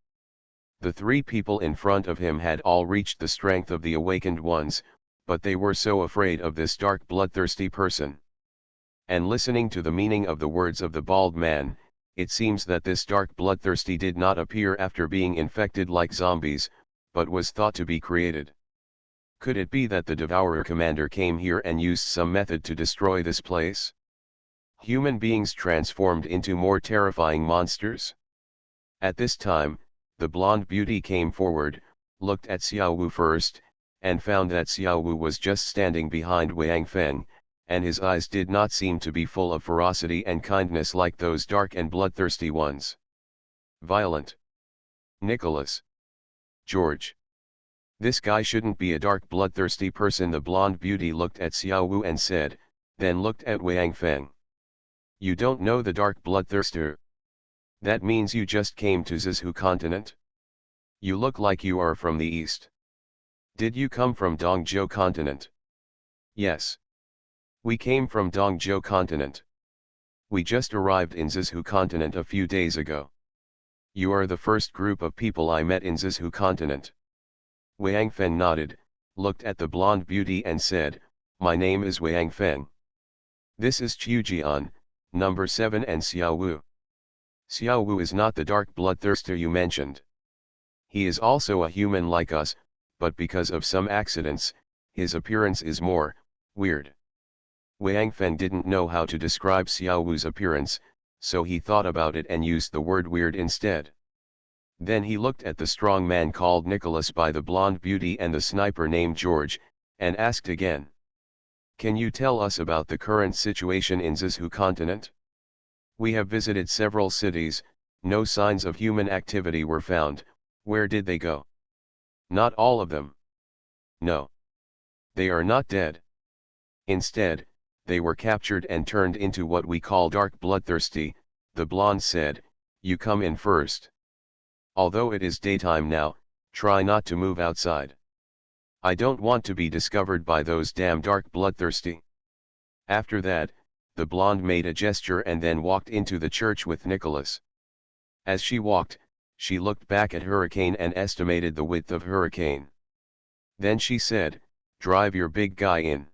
The 3 people in front of him had all reached the strength of the awakened ones, but they were so afraid of this dark bloodthirsty person. And listening to the meaning of the words of the bald man, it seems that this dark bloodthirsty did not appear after being infected like zombies, but was thought to be created. Could it be that the Devourer commander came here and used some method to destroy this place? Human beings transformed into more terrifying monsters? At this time, the blonde beauty came forward, looked at Xiao Wu first, and found that Xiao Wu was just standing behind Wang Feng, and his eyes did not seem to be full of ferocity and kindness like those dark and bloodthirsty ones. Violent. Nicholas. George. This guy shouldn't be a dark bloodthirsty person. The blonde beauty looked at Xiao Wu and said, then looked at Wang Feng. You don't know the dark bloodthirster? That means you just came to Zizhu continent? You look like you are from the east. Did you come from Dongzhou continent? Yes. We came from Dongzhou continent. We just arrived in Zizhu continent a few days ago. You are the first group of people I met in Zizhu continent. Wang Feng nodded, looked at the blonde beauty and said, my name is Wang Feng. This is Qiujian, number 7 and Xiao Wu. Xiao Wu is not the dark bloodthirster you mentioned. He is also a human like us, but because of some accidents, his appearance is more weird. Wang Feng didn't know how to describe Xiao Wu's appearance, so he thought about it and used the word weird instead. Then he looked at the strong man called Nicholas by the blonde beauty and the sniper named George, and asked again. Can you tell us about the current situation in Zizhu continent? We have visited several cities, no signs of human activity were found. Where did they go? Not all of them. No. They are not dead. Instead, they were captured and turned into what we call dark bloodthirsty. The blonde said, you come in first. Although it is daytime now, try not to move outside. I don't want to be discovered by those damn dark bloodthirsty. After that, the blonde made a gesture and then walked into the church with Nicholas. As she walked, she looked back at Hurricane and estimated the width of Hurricane. Then she said, drive your big guy in.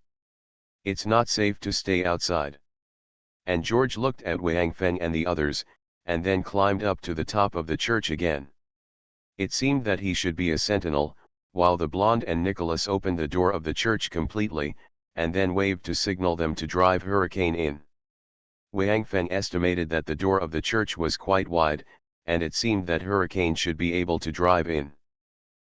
It's not safe to stay outside. And George looked at Wang Feng and the others, and then climbed up to the top of the church again. It seemed that he should be a sentinel, while the blonde and Nicholas opened the door of the church completely, and then waved to signal them to drive Hurricane in. Wang Feng estimated that the door of the church was quite wide, and it seemed that Hurricane should be able to drive in.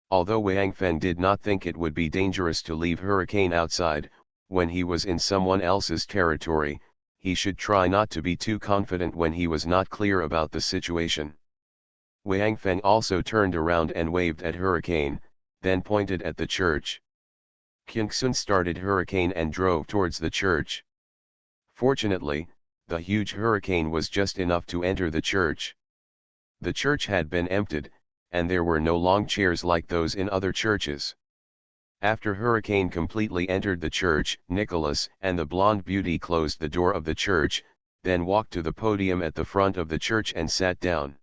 Although Wang Feng did not think it would be dangerous to leave Hurricane outside, when he was in someone else's territory, he should try not to be too confident when he was not clear about the situation. Wang Feng also turned around and waved at Hurricane, then pointed at the church. Kingsun started Hurricane and drove towards the church. Fortunately, the huge hurricane was just enough to enter the church. The church had been emptied, and there were no long chairs like those in other churches. After Hurricane completely entered the church, Nicholas and the blonde beauty closed the door of the church, then walked to the podium at the front of the church and sat down.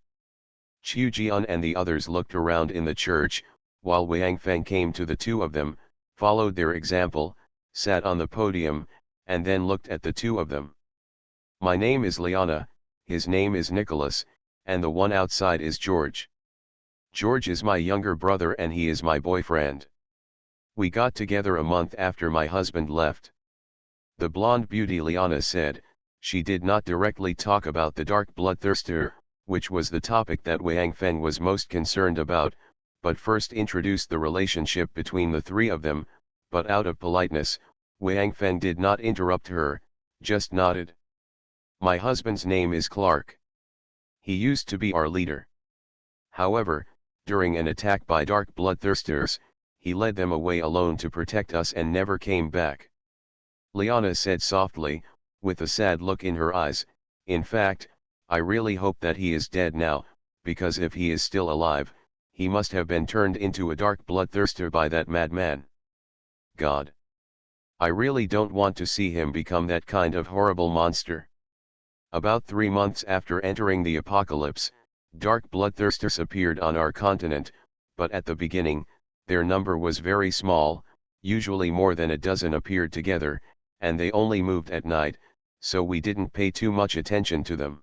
Qiujian and the others looked around in the church, while Wang Feng came to the two of them, followed their example, sat on the podium, and then looked at the two of them. My name is Liana, his name is Nicholas, and the one outside is George. George is my younger brother and he is my boyfriend. We got together a month after my husband left. The blonde beauty Liana said. She did not directly talk about the dark bloodthirster, which was the topic that Wang Feng was most concerned about, but first introduced the relationship between the three of them, but out of politeness, Wang Feng did not interrupt her, just nodded. My husband's name is Clark. He used to be our leader. However, during an attack by dark bloodthirsters, he led them away alone to protect us and never came back. Liana said softly, with a sad look in her eyes, in fact, I really hope that he is dead now, because if he is still alive, he must have been turned into a dark bloodthirster by that madman. God. I really don't want to see him become that kind of horrible monster. About 3 months after entering the apocalypse, dark bloodthirsters appeared on our continent, but at the beginning, their number was very small, usually more than a dozen appeared together, and they only moved at night, so we didn't pay too much attention to them.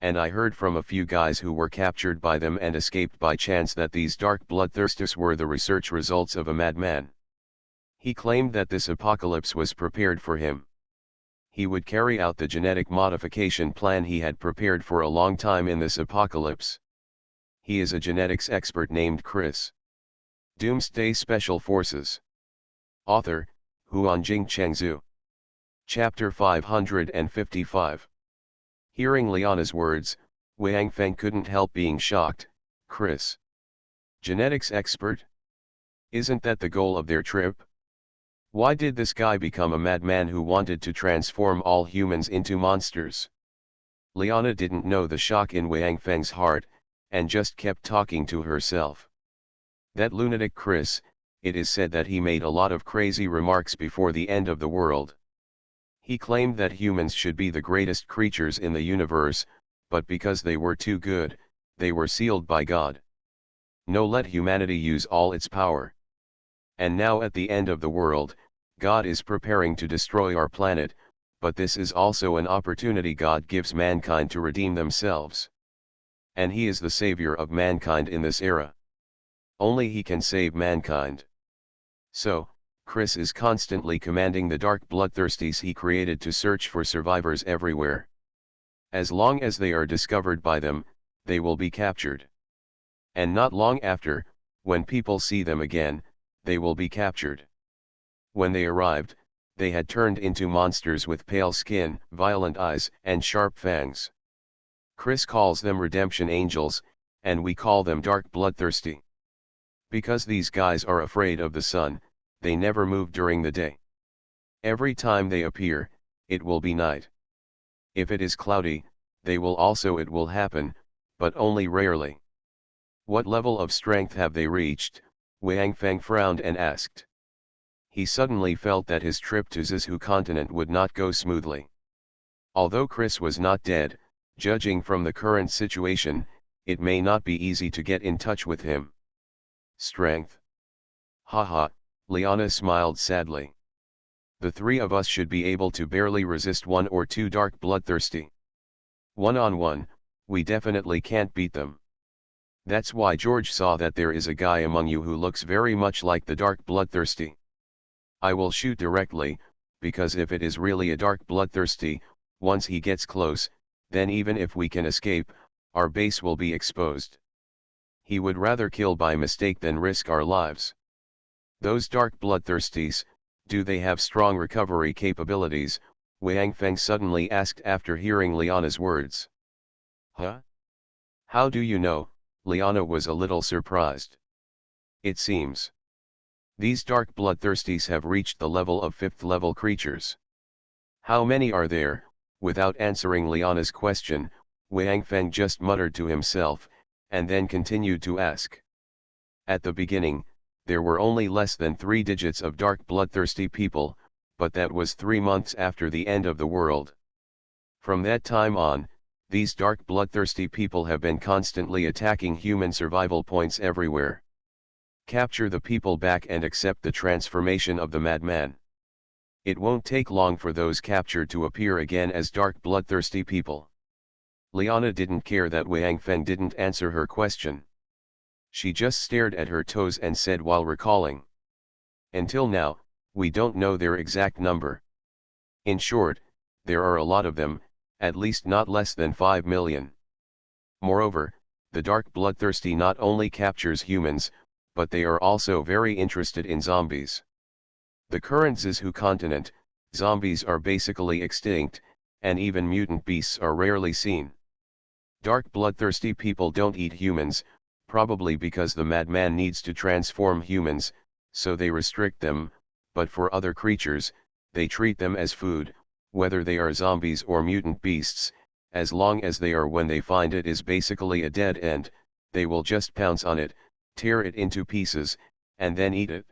and I heard from a few guys who were captured by them and escaped by chance that these dark bloodthirsters were the research results of a madman. He claimed that this apocalypse was prepared for him. He would carry out the genetic modification plan he had prepared for a long time in this apocalypse. He is a genetics expert named Chris. Doomsday Special Forces. Author, Huanjing Chengzhu. Chapter 555. Hearing Liana's words, Wang Feng couldn't help being shocked. Chris. Genetics expert? Isn't that the goal of their trip? Why did this guy become a madman who wanted to transform all humans into monsters? Liana didn't know the shock in Wang Feng's heart, and just kept talking to herself. That lunatic Chris, it is said that he made a lot of crazy remarks before the end of the world. He claimed that humans should be the greatest creatures in the universe, but because they were too good, they were sealed by God. No, let humanity use all its power. And now at the end of the world, God is preparing to destroy our planet, but this is also an opportunity God gives mankind to redeem themselves. And He is the savior of mankind in this era. Only He can save mankind. So, Chris is constantly commanding the dark bloodthirsties he created to search for survivors everywhere. As long as they are discovered by them, they will be captured. And not long after, when people see them again, they will be captured. When they arrived, they had turned into monsters with pale skin, violent eyes, and sharp fangs. Chris calls them redemption angels, and we call them dark bloodthirsty. Because these guys are afraid of the sun, they never move during the day. Every time they appear, it will be night. If it is cloudy, it will happen, but only rarely. What level of strength have they reached? Wang Feng frowned and asked. He suddenly felt that his trip to Zizhu continent would not go smoothly. Although Chris was not dead, judging from the current situation, it may not be easy to get in touch with him. Strength? Haha, Liana smiled sadly. The three of us should be able to barely resist one or two dark bloodthirsty. One-on-one, we definitely can't beat them. That's why George saw that there is a guy among you who looks very much like the dark bloodthirsty. I will shoot directly, because if it is really a dark bloodthirsty, once he gets close, then even if we can escape, our base will be exposed. He would rather kill by mistake than risk our lives. Those dark bloodthirsties, do they have strong recovery capabilities? Wang Feng suddenly asked after hearing Liana's words. Huh? How do you know? Liana was a little surprised. It seems these dark bloodthirsties have reached the level of 5th level creatures. How many are there? Without answering Liana's question, Wang Feng just muttered to himself, and then continued to ask. At the beginning, there were only less than 3 digits of dark bloodthirsty people, but that was 3 months after the end of the world. From that time on, these dark bloodthirsty people have been constantly attacking human survival points everywhere. Capture the people back and accept the transformation of the madman. It won't take long for those captured to appear again as dark bloodthirsty people. Liana didn't care that Wang Feng didn't answer her question. She just stared at her toes and said while recalling. Until now, we don't know their exact number. In short, there are a lot of them, at least not less than 5 million. Moreover, the dark bloodthirsty not only captures humans, but they are also very interested in zombies. The current Zizhu continent, zombies are basically extinct, and even mutant beasts are rarely seen. Dark bloodthirsty people don't eat humans, probably because the madman needs to transform humans, so they restrict them, but for other creatures, they treat them as food, whether they are zombies or mutant beasts, as long as they are when they find it is basically a dead end, they will just pounce on it, tear it into pieces, and then eat it.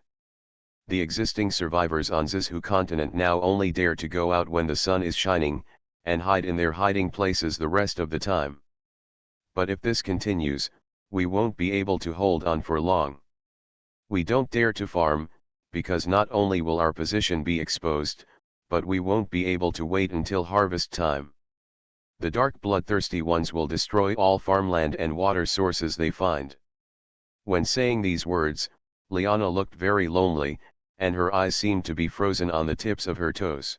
The existing survivors on Zizhu continent now only dare to go out when the sun is shining, and hide in their hiding places the rest of the time. But if this continues, we won't be able to hold on for long. We don't dare to farm, because not only will our position be exposed, but we won't be able to wait until harvest time. The dark bloodthirsty ones will destroy all farmland and water sources they find. When saying these words, Liana looked very lonely, and her eyes seemed to be frozen on the tips of her toes.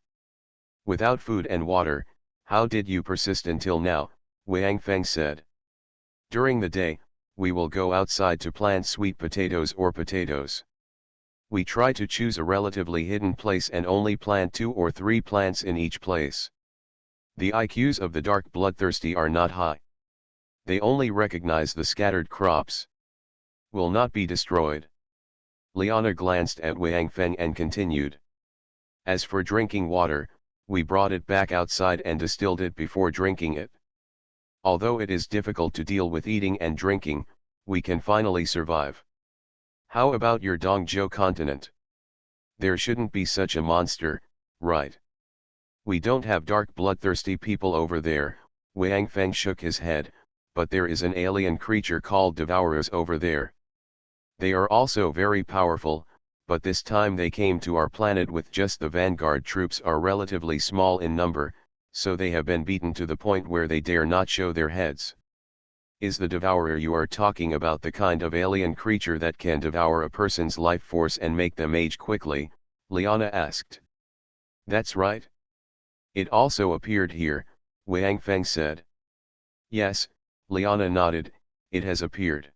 Without food and water, how did you persist until now? Wang Feng said. During the day, we will go outside to plant sweet potatoes or potatoes. We try to choose a relatively hidden place and only plant 2 or 3 plants in each place. The IQs of the dark bloodthirsty are not high. They only recognize the scattered crops. Will not be destroyed. Liana glanced at Wang Feng and continued. As for drinking water, we brought it back outside and distilled it before drinking it. Although it is difficult to deal with eating and drinking, we can finally survive. How about your Dongzhou continent? There shouldn't be such a monster, right? We don't have dark bloodthirsty people over there. Wang Feng shook his head, but there is an alien creature called Devourers over there. They are also very powerful, but this time they came to our planet with just the vanguard troops are relatively small in number, so they have been beaten to the point where they dare not show their heads. Is the Devourer you are talking about the kind of alien creature that can devour a person's life force and make them age quickly? Liana asked. That's right. It also appeared here, Wang Feng said. Yes, Liana nodded, it has appeared.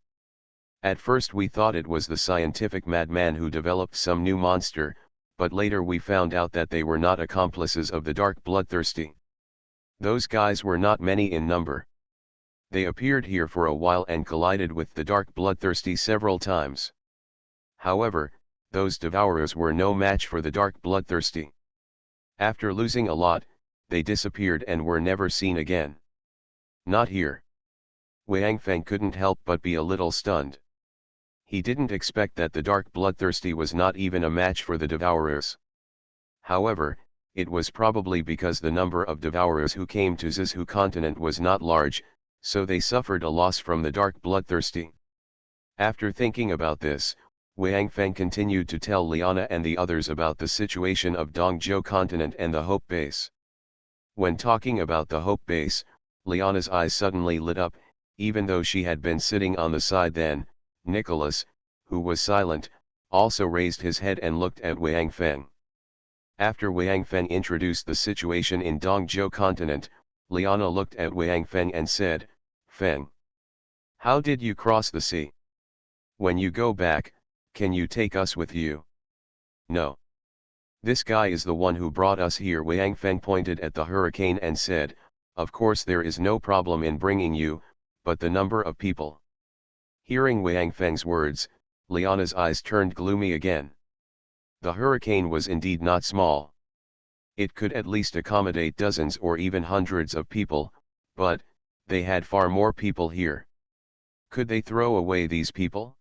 At first we thought it was the scientific madman who developed some new monster, but later we found out that they were not accomplices of the dark bloodthirsty. Those guys were not many in number. They appeared here for a while and collided with the dark bloodthirsty several times. However, those devourers were no match for the dark bloodthirsty. After losing a lot, they disappeared and were never seen again. Not here. Wang Feng couldn't help but be a little stunned. He didn't expect that the dark bloodthirsty was not even a match for the devourers. However, it was probably because the number of devourers who came to Zizhu continent was not large, so they suffered a loss from the dark bloodthirsty. After thinking about this, Wang Feng continued to tell Liana and the others about the situation of Dongzhou continent and the Hope Base. When talking about the Hope Base, Liana's eyes suddenly lit up, even though she had been sitting on the side then. Nicholas, who was silent, also raised his head and looked at Wang Feng. After Wang Feng introduced the situation in Dongzhou continent, Liana looked at Wang Feng and said, Feng, how did you cross the sea? When you go back, can you take us with you? No. This guy is the one who brought us here. Wang Feng pointed at the hurricane and said, of course there is no problem in bringing you, but the number of people. Hearing Wang Feng's words, Liana's eyes turned gloomy again. The hurricane was indeed not small. It could at least accommodate dozens or even hundreds of people, but they had far more people here. Could they throw away these people?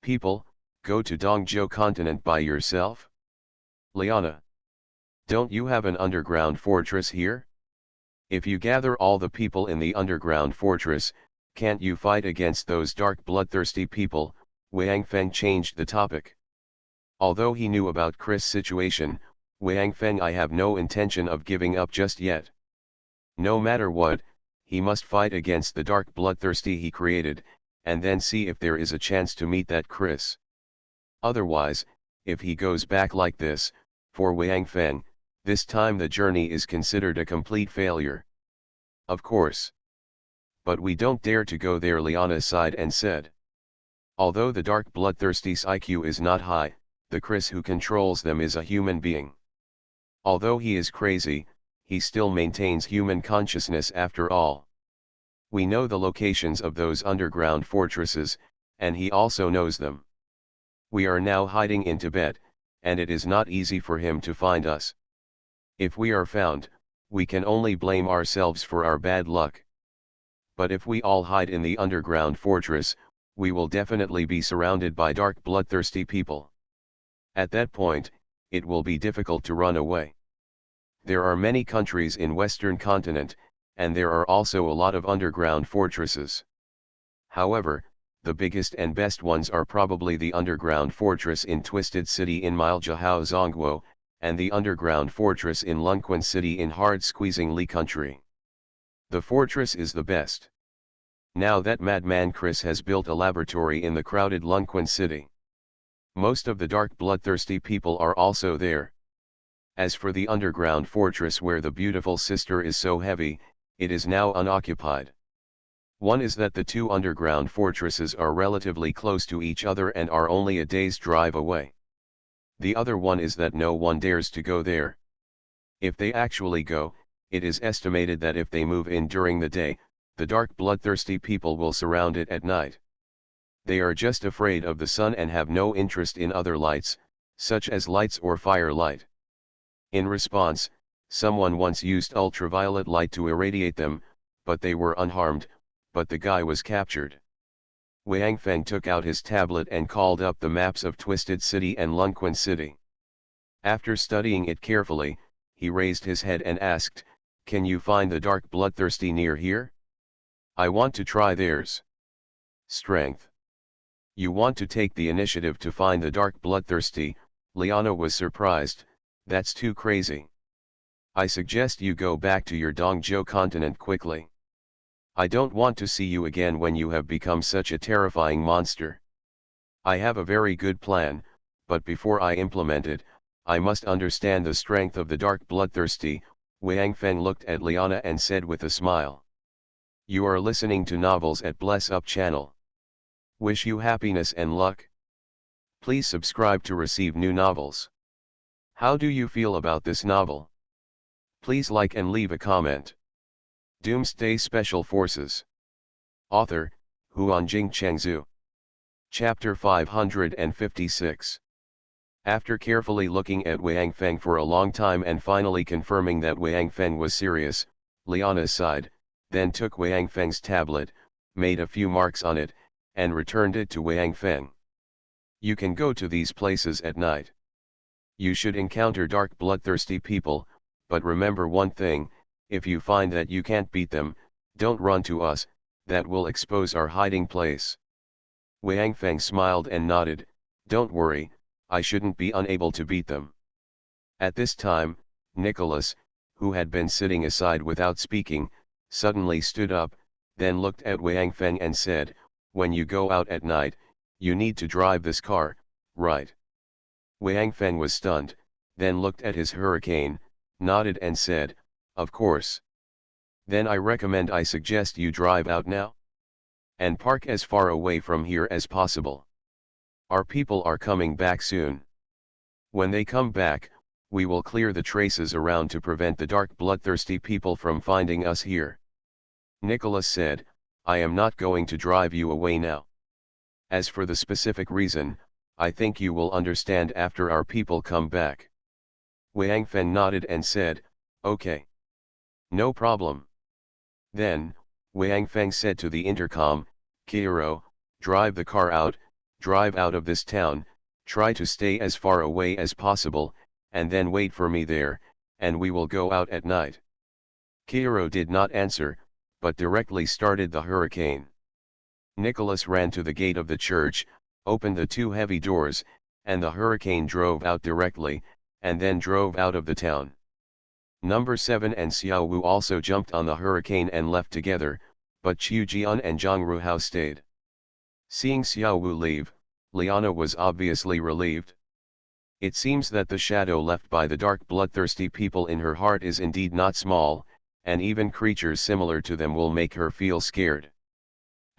People, go to Dongzhou continent by yourself? Liana, don't you have an underground fortress here? If you gather all the people in the underground fortress, can't you fight against those dark bloodthirsty people? Wang Feng changed the topic. Although he knew about Chris' situation, Wang Feng I have no intention of giving up just yet. No matter what, he must fight against the dark bloodthirsty he created, and then see if there is a chance to meet that Chris. Otherwise, if he goes back like this, for Wang Feng, this time the journey is considered a complete failure. Of course. But we don't dare to go there, Liana sighed and said. Although the dark bloodthirsty's IQ is not high, the Chris who controls them is a human being. Although he is crazy, he still maintains human consciousness after all. We know the locations of those underground fortresses, and he also knows them. We are now hiding in Tibet, and it is not easy for him to find us. If we are found, we can only blame ourselves for our bad luck. But if we all hide in the underground fortress, we will definitely be surrounded by dark bloodthirsty people. At that point, it will be difficult to run away. There are many countries in Western continent, and there are also a lot of underground fortresses. However, the biggest and best ones are probably the underground fortress in Twisted City in Miljahao Zongguo, and the underground fortress in Lunquan City in hard-squeezing Li country. The fortress is the best. Now that madman Chris has built a laboratory in the crowded Lunquin city. Most of the dark bloodthirsty people are also there. As for the underground fortress where the beautiful sister is so heavy, it is now unoccupied. One is that the two underground fortresses are relatively close to each other and are only a day's drive away. The other one is that no one dares to go there. If they actually go, it is estimated that if they move in during the day, the dark bloodthirsty people will surround it at night. They are just afraid of the sun and have no interest in other lights, such as lights or firelight. In response, someone once used ultraviolet light to irradiate them, but they were unharmed, but the guy was captured. Wang Feng took out his tablet and called up the maps of Twisted City and Lunquin City. After studying it carefully, he raised his head and asked, "Can you find the dark bloodthirsty near here? I want to try theirs." Strength. You want to take the initiative to find the dark bloodthirsty? Liana was surprised. That's too crazy. I suggest you go back to your Dongzhou continent quickly. I don't want to see you again when you have become such a terrifying monster. I have a very good plan, but before I implement it, I must understand the strength of the dark bloodthirsty. Wang Feng looked at Liana and said with a smile. You are listening to Novels at Bless Up channel. Wish you happiness and luck. Please subscribe to receive new novels. How do you feel about this novel? Please like and leave a comment. Doomsday Special Forces. Author, Huanjing Chengzhu. Chapter 556. After carefully looking at Wang Feng for a long time and finally confirming that Wang Feng was serious, Liana sighed, then took Wang Feng's tablet, made a few marks on it, and returned it to Wang Feng. You can go to these places at night. You should encounter dark bloodthirsty people, but remember one thing, if you find that you can't beat them, don't run to us, that will expose our hiding place. Wang Feng smiled and nodded, don't worry, I shouldn't be unable to beat them. At this time, Nicholas, who had been sitting aside without speaking, suddenly stood up, then looked at Wang Feng and said, when you go out at night, you need to drive this car, right? Wang Feng was stunned, then looked at his hurricane, nodded and said, of course. Then I suggest you drive out now. And park as far away from here as possible. Our people are coming back soon. When they come back, we will clear the traces around to prevent the dark bloodthirsty people from finding us here. Nicholas said, I am not going to drive you away now. As for the specific reason, I think you will understand after our people come back. Wang Feng nodded and said, okay. No problem. Then, Wang Feng said to the intercom, Kiro, drive the car out, drive out of this town, try to stay as far away as possible, and then wait for me there, and we will go out at night. Kiro did not answer, but directly started the hurricane. Nicholas ran to the gate of the church, opened the two heavy doors, and the hurricane drove out directly, and then drove out of the town. Number 7 and Xiao Wu also jumped on the hurricane and left together, but Qiu Jian and Zhang Ruhao stayed. Seeing Xiao Wu leave, Liana was obviously relieved. It seems that the shadow left by the dark bloodthirsty people in her heart is indeed not small, and even creatures similar to them will make her feel scared.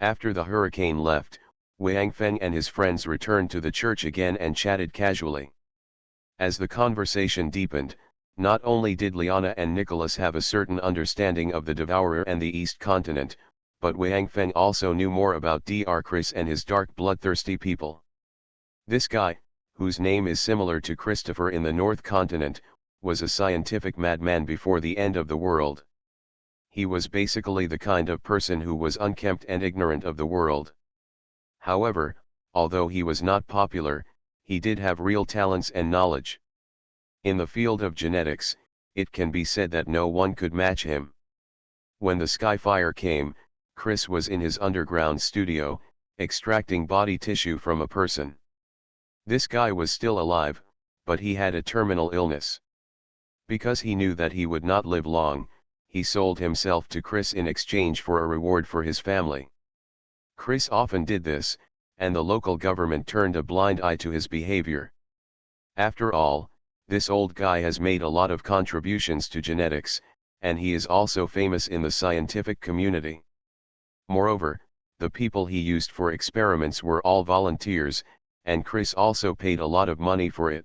After the hurricane left, Wang Feng and his friends returned to the church again and chatted casually. As the conversation deepened, not only did Liana and Nicholas have a certain understanding of the Devourer and the East Continent, but Wang Feng also knew more about Dr. Chris and his dark bloodthirsty people. This guy, whose name is similar to Christopher in the North Continent, was a scientific madman before the end of the world. He was basically the kind of person who was unkempt and ignorant of the world. However, although he was not popular, he did have real talents and knowledge. In the field of genetics, it can be said that no one could match him. When the Sci-Fi came, Chris was in his underground studio, extracting body tissue from a person. This guy was still alive, but he had a terminal illness. Because he knew that he would not live long, he sold himself to Chris in exchange for a reward for his family. Chris often did this, and the local government turned a blind eye to his behavior. After all, this old guy has made a lot of contributions to genetics, and he is also famous in the scientific community. Moreover, the people he used for experiments were all volunteers, and Chris also paid a lot of money for it.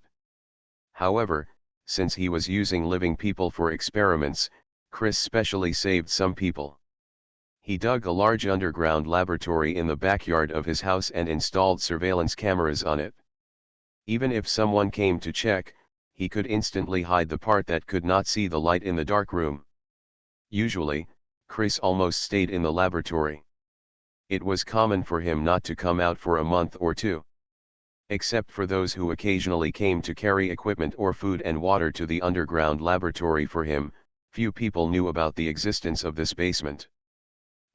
However, since he was using living people for experiments, Chris specially saved some people. He dug a large underground laboratory in the backyard of his house and installed surveillance cameras on it. Even if someone came to check, he could instantly hide the part that could not see the light in the dark room. Usually, Chris almost stayed in the laboratory. It was common for him not to come out for a month or two. Except for those who occasionally came to carry equipment or food and water to the underground laboratory for him, few people knew about the existence of this basement.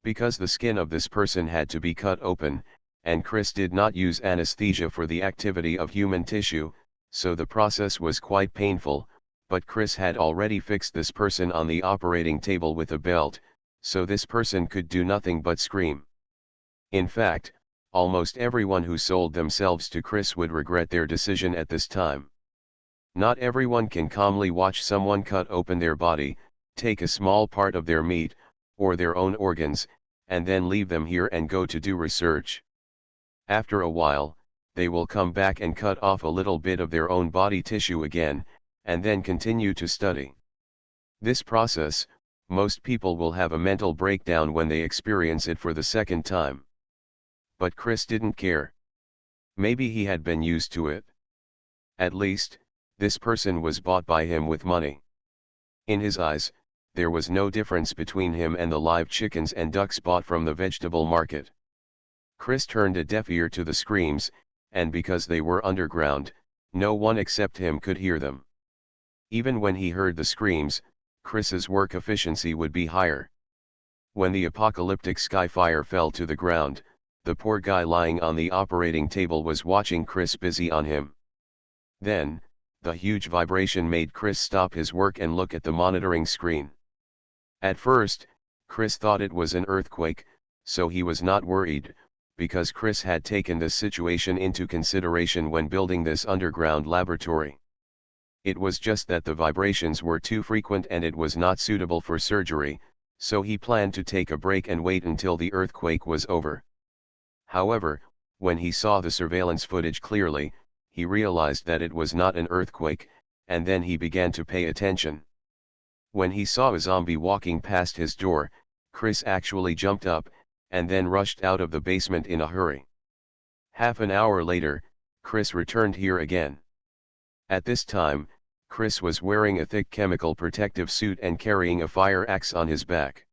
Because the skin of this person had to be cut open, and Chris did not use anesthesia for the activity of human tissue, so the process was quite painful, but Chris had already fixed this person on the operating table with a belt, so this person could do nothing but scream. In fact, almost everyone who sold themselves to Chris would regret their decision at this time. Not everyone can calmly watch someone cut open their body, take a small part of their meat, or their own organs, and then leave them here and go to do research. After a while, they will come back and cut off a little bit of their own body tissue again, and then continue to study. This process, most people will have a mental breakdown when they experience it for the second time. But Chris didn't care. Maybe he had been used to it. At least, this person was bought by him with money. In his eyes, there was no difference between him and the live chickens and ducks bought from the vegetable market. Chris turned a deaf ear to the screams, and because they were underground, no one except him could hear them. Even when he heard the screams, Chris's work efficiency would be higher. When the apocalyptic sky-fire fell to the ground, the poor guy lying on the operating table was watching Chris busy on him. Then, the huge vibration made Chris stop his work and look at the monitoring screen. At first, Chris thought it was an earthquake, so he was not worried, because Chris had taken this situation into consideration when building this underground laboratory. It was just that the vibrations were too frequent and it was not suitable for surgery, so he planned to take a break and wait until the earthquake was over. However, when he saw the surveillance footage clearly, he realized that it was not an earthquake, and then he began to pay attention. When he saw a zombie walking past his door, Chris actually jumped up, and then rushed out of the basement in a hurry. Half an hour later, Chris returned here again. At this time, Chris was wearing a thick chemical protective suit and carrying a fire axe on his back.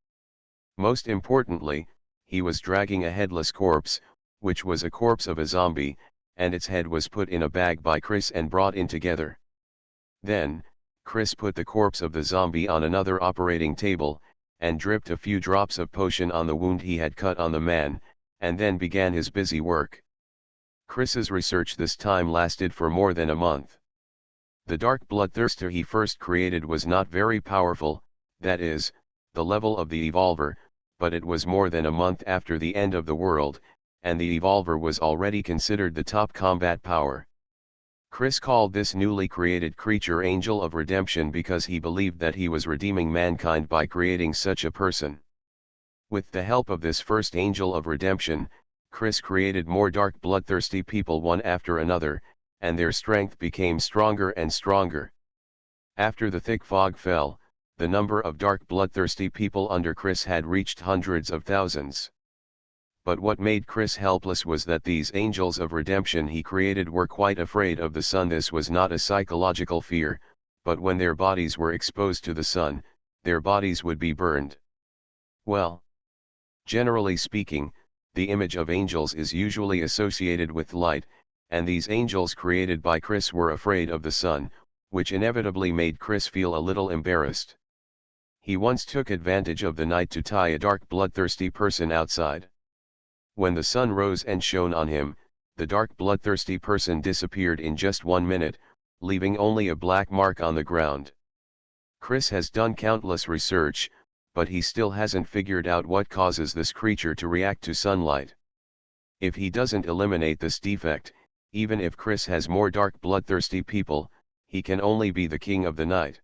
Most importantly, he was dragging a headless corpse, which was a corpse of a zombie, and its head was put in a bag by Chris and brought in together. Then, Chris put the corpse of the zombie on another operating table, and dripped a few drops of potion on the wound he had cut on the man, and then began his busy work. Chris's research this time lasted for more than a month. The dark bloodthirster he first created was not very powerful, that is, the level of the evolver, but it was more than a month after the end of the world, and the evolver was already considered the top combat power. Chris called this newly created creature Angel of Redemption because he believed that he was redeeming mankind by creating such a person. With the help of this first Angel of Redemption, Chris created more dark bloodthirsty people one after another, and their strength became stronger and stronger. After the thick fog fell, the number of dark bloodthirsty people under Chris had reached hundreds of thousands. But what made Chris helpless was that these angels of redemption he created were quite afraid of the sun. This was not a psychological fear, but when their bodies were exposed to the sun, their bodies would be burned. Well, generally speaking, the image of angels is usually associated with light, and these angels created by Chris were afraid of the sun, which inevitably made Chris feel a little embarrassed. He once took advantage of the night to tie a dark bloodthirsty person outside. When the sun rose and shone on him, the dark bloodthirsty person disappeared in just 1 minute, leaving only a black mark on the ground. Chris has done countless research, but he still hasn't figured out what causes this creature to react to sunlight. If he doesn't eliminate this defect, even if Chris has more dark bloodthirsty people, he can only be the king of the night.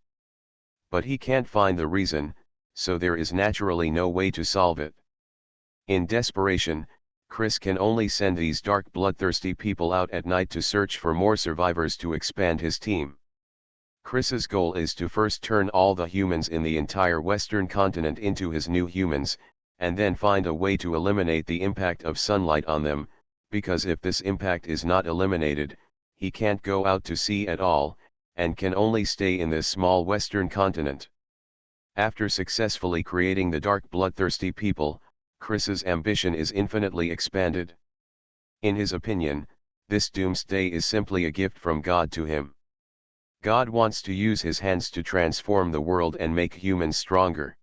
But he can't find the reason, so there is naturally no way to solve it. In desperation, Chris can only send these dark bloodthirsty people out at night to search for more survivors to expand his team. Chris's goal is to first turn all the humans in the entire western continent into his new humans, and then find a way to eliminate the impact of sunlight on them, because if this impact is not eliminated, he can't go out to sea at all, and can only stay in this small western continent. After successfully creating the dark bloodthirsty people, Chris's ambition is infinitely expanded. In his opinion, this doomsday is simply a gift from God to him. God wants to use his hands to transform the world and make humans stronger.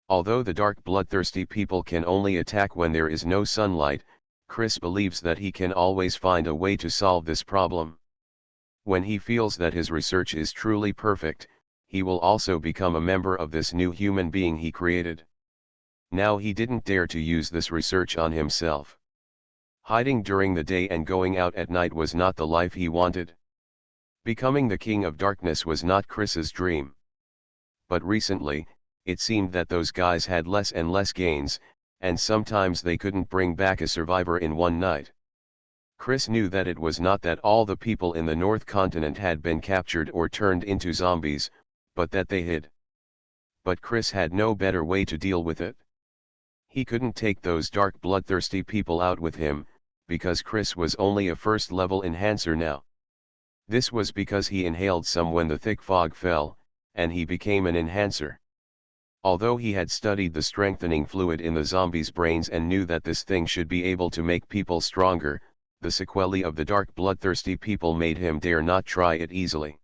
Although the dark bloodthirsty people can only attack when there is no sunlight, Chris believes that he can always find a way to solve this problem. When he feels that his research is truly perfect, he will also become a member of this new human being he created. Now he didn't dare to use this research on himself. Hiding during the day and going out at night was not the life he wanted. Becoming the king of darkness was not Chris's dream. But recently, it seemed that those guys had less and less gains, and sometimes they couldn't bring back a survivor in one night. Chris knew that it was not that all the people in the North Continent had been captured or turned into zombies, but that they hid. But Chris had no better way to deal with it. He couldn't take those dark bloodthirsty people out with him, because Chris was only a first-level enhancer now. This was because he inhaled some when the thick fog fell, and he became an enhancer. Although he had studied the strengthening fluid in the zombies' brains and knew that this thing should be able to make people stronger, the sequelae of the dark bloodthirsty people made him dare not try it easily.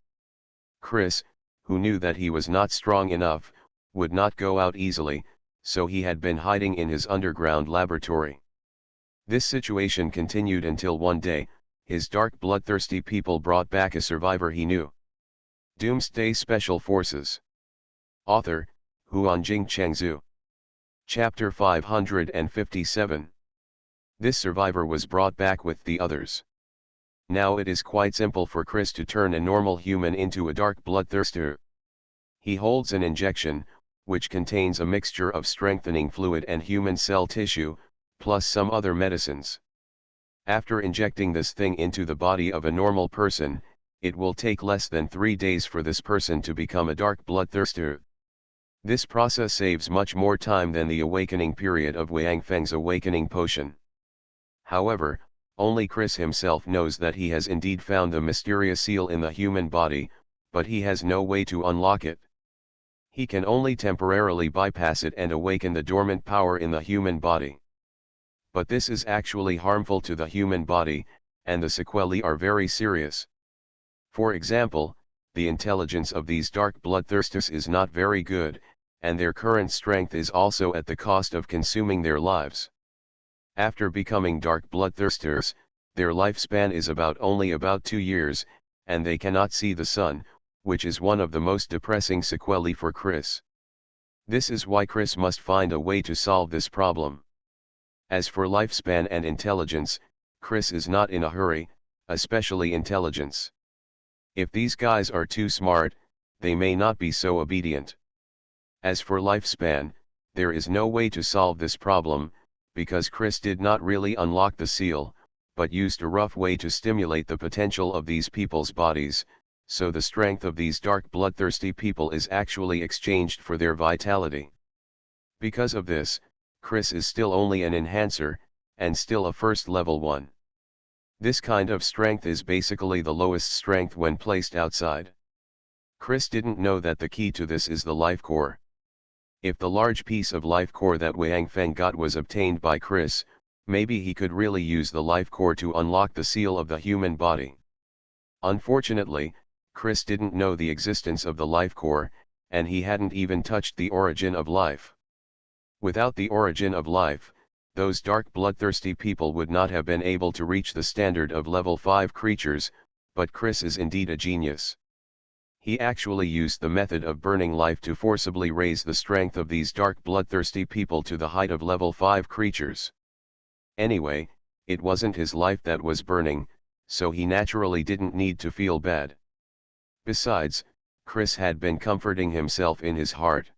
Chris, who knew that he was not strong enough, would not go out easily, so he had been hiding in his underground laboratory. This situation continued until one day, his dark bloodthirsty people brought back a survivor he knew. Doomsday Special Forces. Author, Huanjing Chengzhu. Chapter 557. This survivor was brought back with the others. Now it is quite simple for Chris to turn a normal human into a dark bloodthirster. He holds an injection, which contains a mixture of strengthening fluid and human cell tissue, plus some other medicines. After injecting this thing into the body of a normal person, it will take less than 3 days for this person to become a dark bloodthirster. This process saves much more time than the awakening period of Wang Feng's awakening potion. However, only Chris himself knows that he has indeed found the mysterious seal in the human body, but he has no way to unlock it. He can only temporarily bypass it and awaken the dormant power in the human body. But this is actually harmful to the human body, and the sequelae are very serious. For example, the intelligence of these dark bloodthirsters is not very good, and their current strength is also at the cost of consuming their lives. After becoming dark bloodthirsters, their lifespan is only about 2 years, and they cannot see the sun, which is one of the most depressing sequelae for Chris. This is why Chris must find a way to solve this problem. As for lifespan and intelligence, Chris is not in a hurry, especially intelligence. If these guys are too smart, they may not be so obedient. As for lifespan, there is no way to solve this problem, because Chris did not really unlock the seal, but used a rough way to stimulate the potential of these people's bodies, so the strength of these dark bloodthirsty people is actually exchanged for their vitality. Because of this, Chris is still only an enhancer, and still a first-level one. This kind of strength is basically the lowest strength when placed outside. Chris didn't know that the key to this is the life core. If the large piece of life core that Wang Feng got was obtained by Chris, maybe he could really use the life core to unlock the seal of the human body. Unfortunately, Chris didn't know the existence of the life core, and he hadn't even touched the origin of life. Without the origin of life, those dark bloodthirsty people would not have been able to reach the standard of level 5 creatures, but Chris is indeed a genius. He actually used the method of burning life to forcibly raise the strength of these dark bloodthirsty people to the height of level 5 creatures. Anyway, it wasn't his life that was burning, so he naturally didn't need to feel bad. Besides, Chris had been comforting himself in his heart.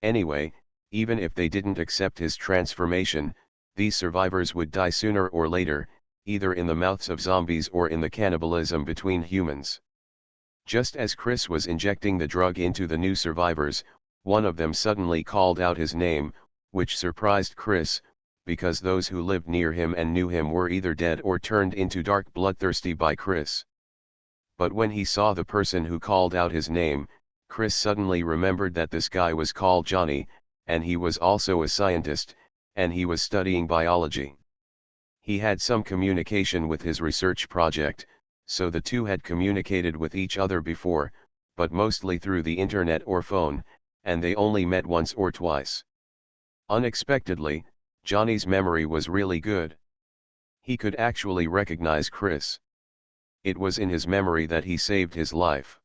Anyway, even if they didn't accept his transformation, these survivors would die sooner or later, either in the mouths of zombies or in the cannibalism between humans. Just as Chris was injecting the drug into the new survivors, one of them suddenly called out his name, which surprised Chris, because those who lived near him and knew him were either dead or turned into dark bloodthirsty by Chris. But when he saw the person who called out his name, Chris suddenly remembered that this guy was called Johnny, and he was also a scientist, and he was studying biology. He had some communication with his research project, so the two had communicated with each other before, but mostly through the internet or phone, and they only met once or twice. Unexpectedly, Johnny's memory was really good. He could actually recognize Chris. It was in his memory that he saved his life.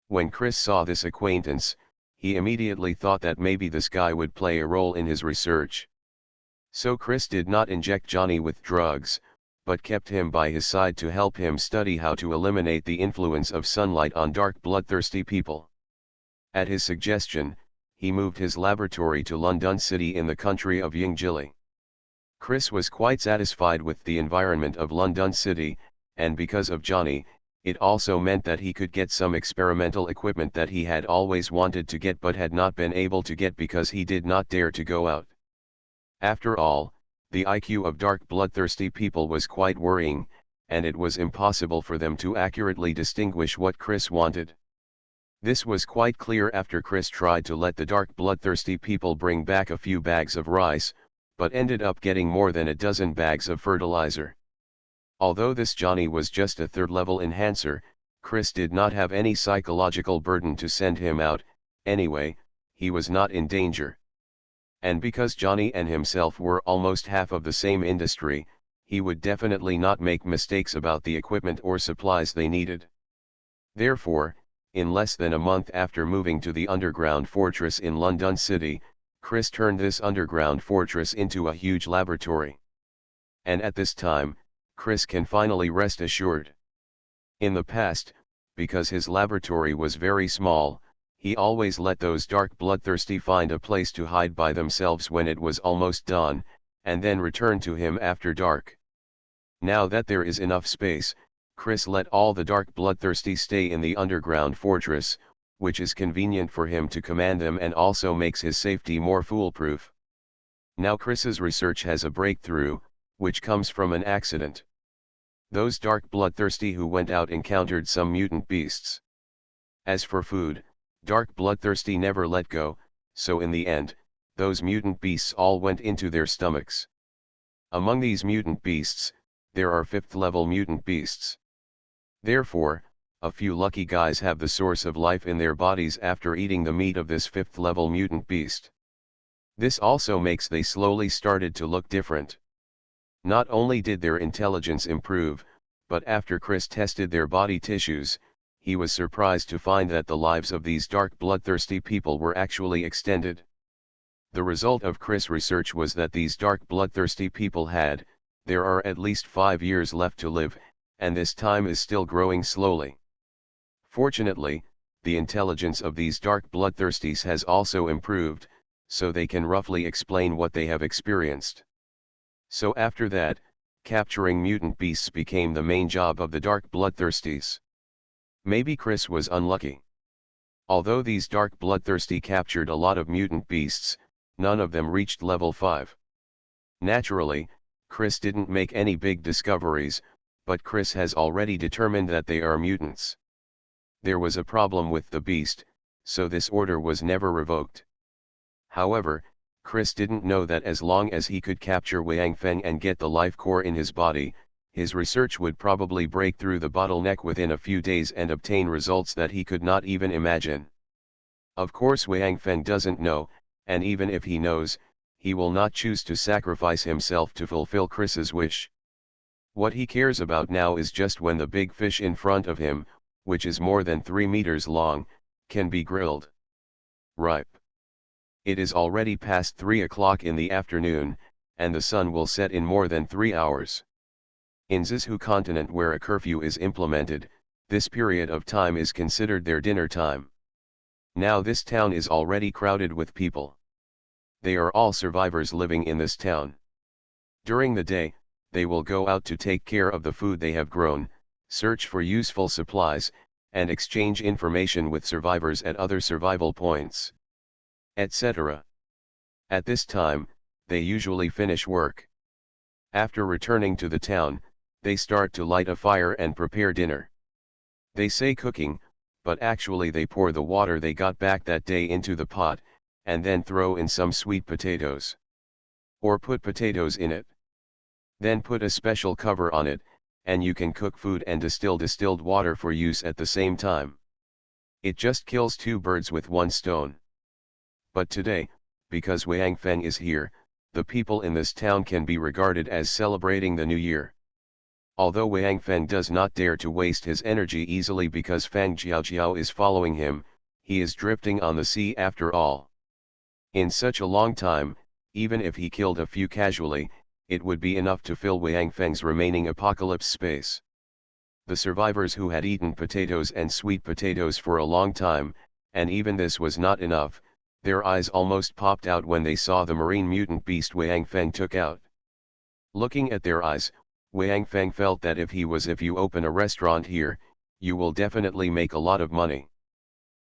When Chris saw this acquaintance, he immediately thought that maybe this guy would play a role in his research. So Chris did not inject Johnny with drugs, but kept him by his side to help him study how to eliminate the influence of sunlight on dark bloodthirsty people. At his suggestion, he moved his laboratory to London City in the country of Yingzhili. Chris was quite satisfied with the environment of London City, and because of Johnny, it also meant that he could get some experimental equipment that he had always wanted to get but had not been able to get because he did not dare to go out. After all, the IQ of dark bloodthirsty people was quite worrying, and it was impossible for them to accurately distinguish what Chris wanted. This was quite clear after Chris tried to let the dark bloodthirsty people bring back a few bags of rice, but ended up getting more than a dozen bags of fertilizer. Although this Johnny was just a third-level enhancer, Chris did not have any psychological burden to send him out. Anyway, he was not in danger. And because Johnny and himself were almost half of the same industry, he would definitely not make mistakes about the equipment or supplies they needed. Therefore, in less than a month after moving to the underground fortress in London City, Chris turned this underground fortress into a huge laboratory. And at this time, Chris can finally rest assured. In the past, because his laboratory was very small, he always let those dark bloodthirsty find a place to hide by themselves when it was almost dawn, and then return to him after dark. Now that there is enough space, Chris let all the dark bloodthirsty stay in the underground fortress, which is convenient for him to command them and also makes his safety more foolproof. Now Chris's research has a breakthrough, which comes from an accident. Those dark bloodthirsty who went out encountered some mutant beasts. As for food, dark bloodthirsty never let go, so in the end, those mutant beasts all went into their stomachs. Among these mutant beasts, there are 5th-level mutant beasts. Therefore, a few lucky guys have the source of life in their bodies after eating the meat of this 5th-level mutant beast. This also makes they slowly started to look different. Not only did their intelligence improve, but after Chris tested their body tissues, he was surprised to find that the lives of these dark bloodthirsty people were actually extended. The result of Chris' research was that these dark bloodthirsty people there are at least 5 years left to live, and this time is still growing slowly. Fortunately, the intelligence of these dark bloodthirsties has also improved, so they can roughly explain what they have experienced. So after that, capturing mutant beasts became the main job of the dark bloodthirsties. Maybe Chris was unlucky. Although these dark bloodthirsty captured a lot of mutant beasts, none of them reached level 5. Naturally, Chris didn't make any big discoveries, but Chris has already determined that they are mutants. There was a problem with the beast, so this order was never revoked. However, Chris didn't know that as long as he could capture Wang Feng and get the life core in his body, his research would probably break through the bottleneck within a few days and obtain results that he could not even imagine. Of course Wang Feng doesn't know, and even if he knows, he will not choose to sacrifice himself to fulfill Chris's wish. What he cares about now is just when the big fish in front of him, which is more than 3 meters long, can be grilled. Ripe. It is already past 3 o'clock in the afternoon, and the sun will set in more than 3 hours. In Zizhu continent, where a curfew is implemented, this period of time is considered their dinner time. Now this town is already crowded with people. They are all survivors living in this town. During the day, they will go out to take care of the food they have grown, search for useful supplies, and exchange information with survivors at other survival points, etc. At this time, they usually finish work. After returning to the town, they start to light a fire and prepare dinner. They say cooking, but actually they pour the water they got back that day into the pot, and then throw in some sweet potatoes. Or put potatoes in it. Then put a special cover on it, and you can cook food and distill distilled water for use at the same time. It just kills 2 birds with 1 stone. But today, because Wang Feng is here, the people in this town can be regarded as celebrating the new year. Although Wang Feng does not dare to waste his energy easily because Fang Jiaojiao is following him, he is drifting on the sea after all. In such a long time, even if he killed a few casually, it would be enough to fill Wang Feng's remaining apocalypse space. The survivors who had eaten potatoes and sweet potatoes for a long time, and even this was not enough, their eyes almost popped out when they saw the marine mutant beast Wang Feng took out. Looking at their eyes, Wang Feng felt that if you open a restaurant here, you will definitely make a lot of money.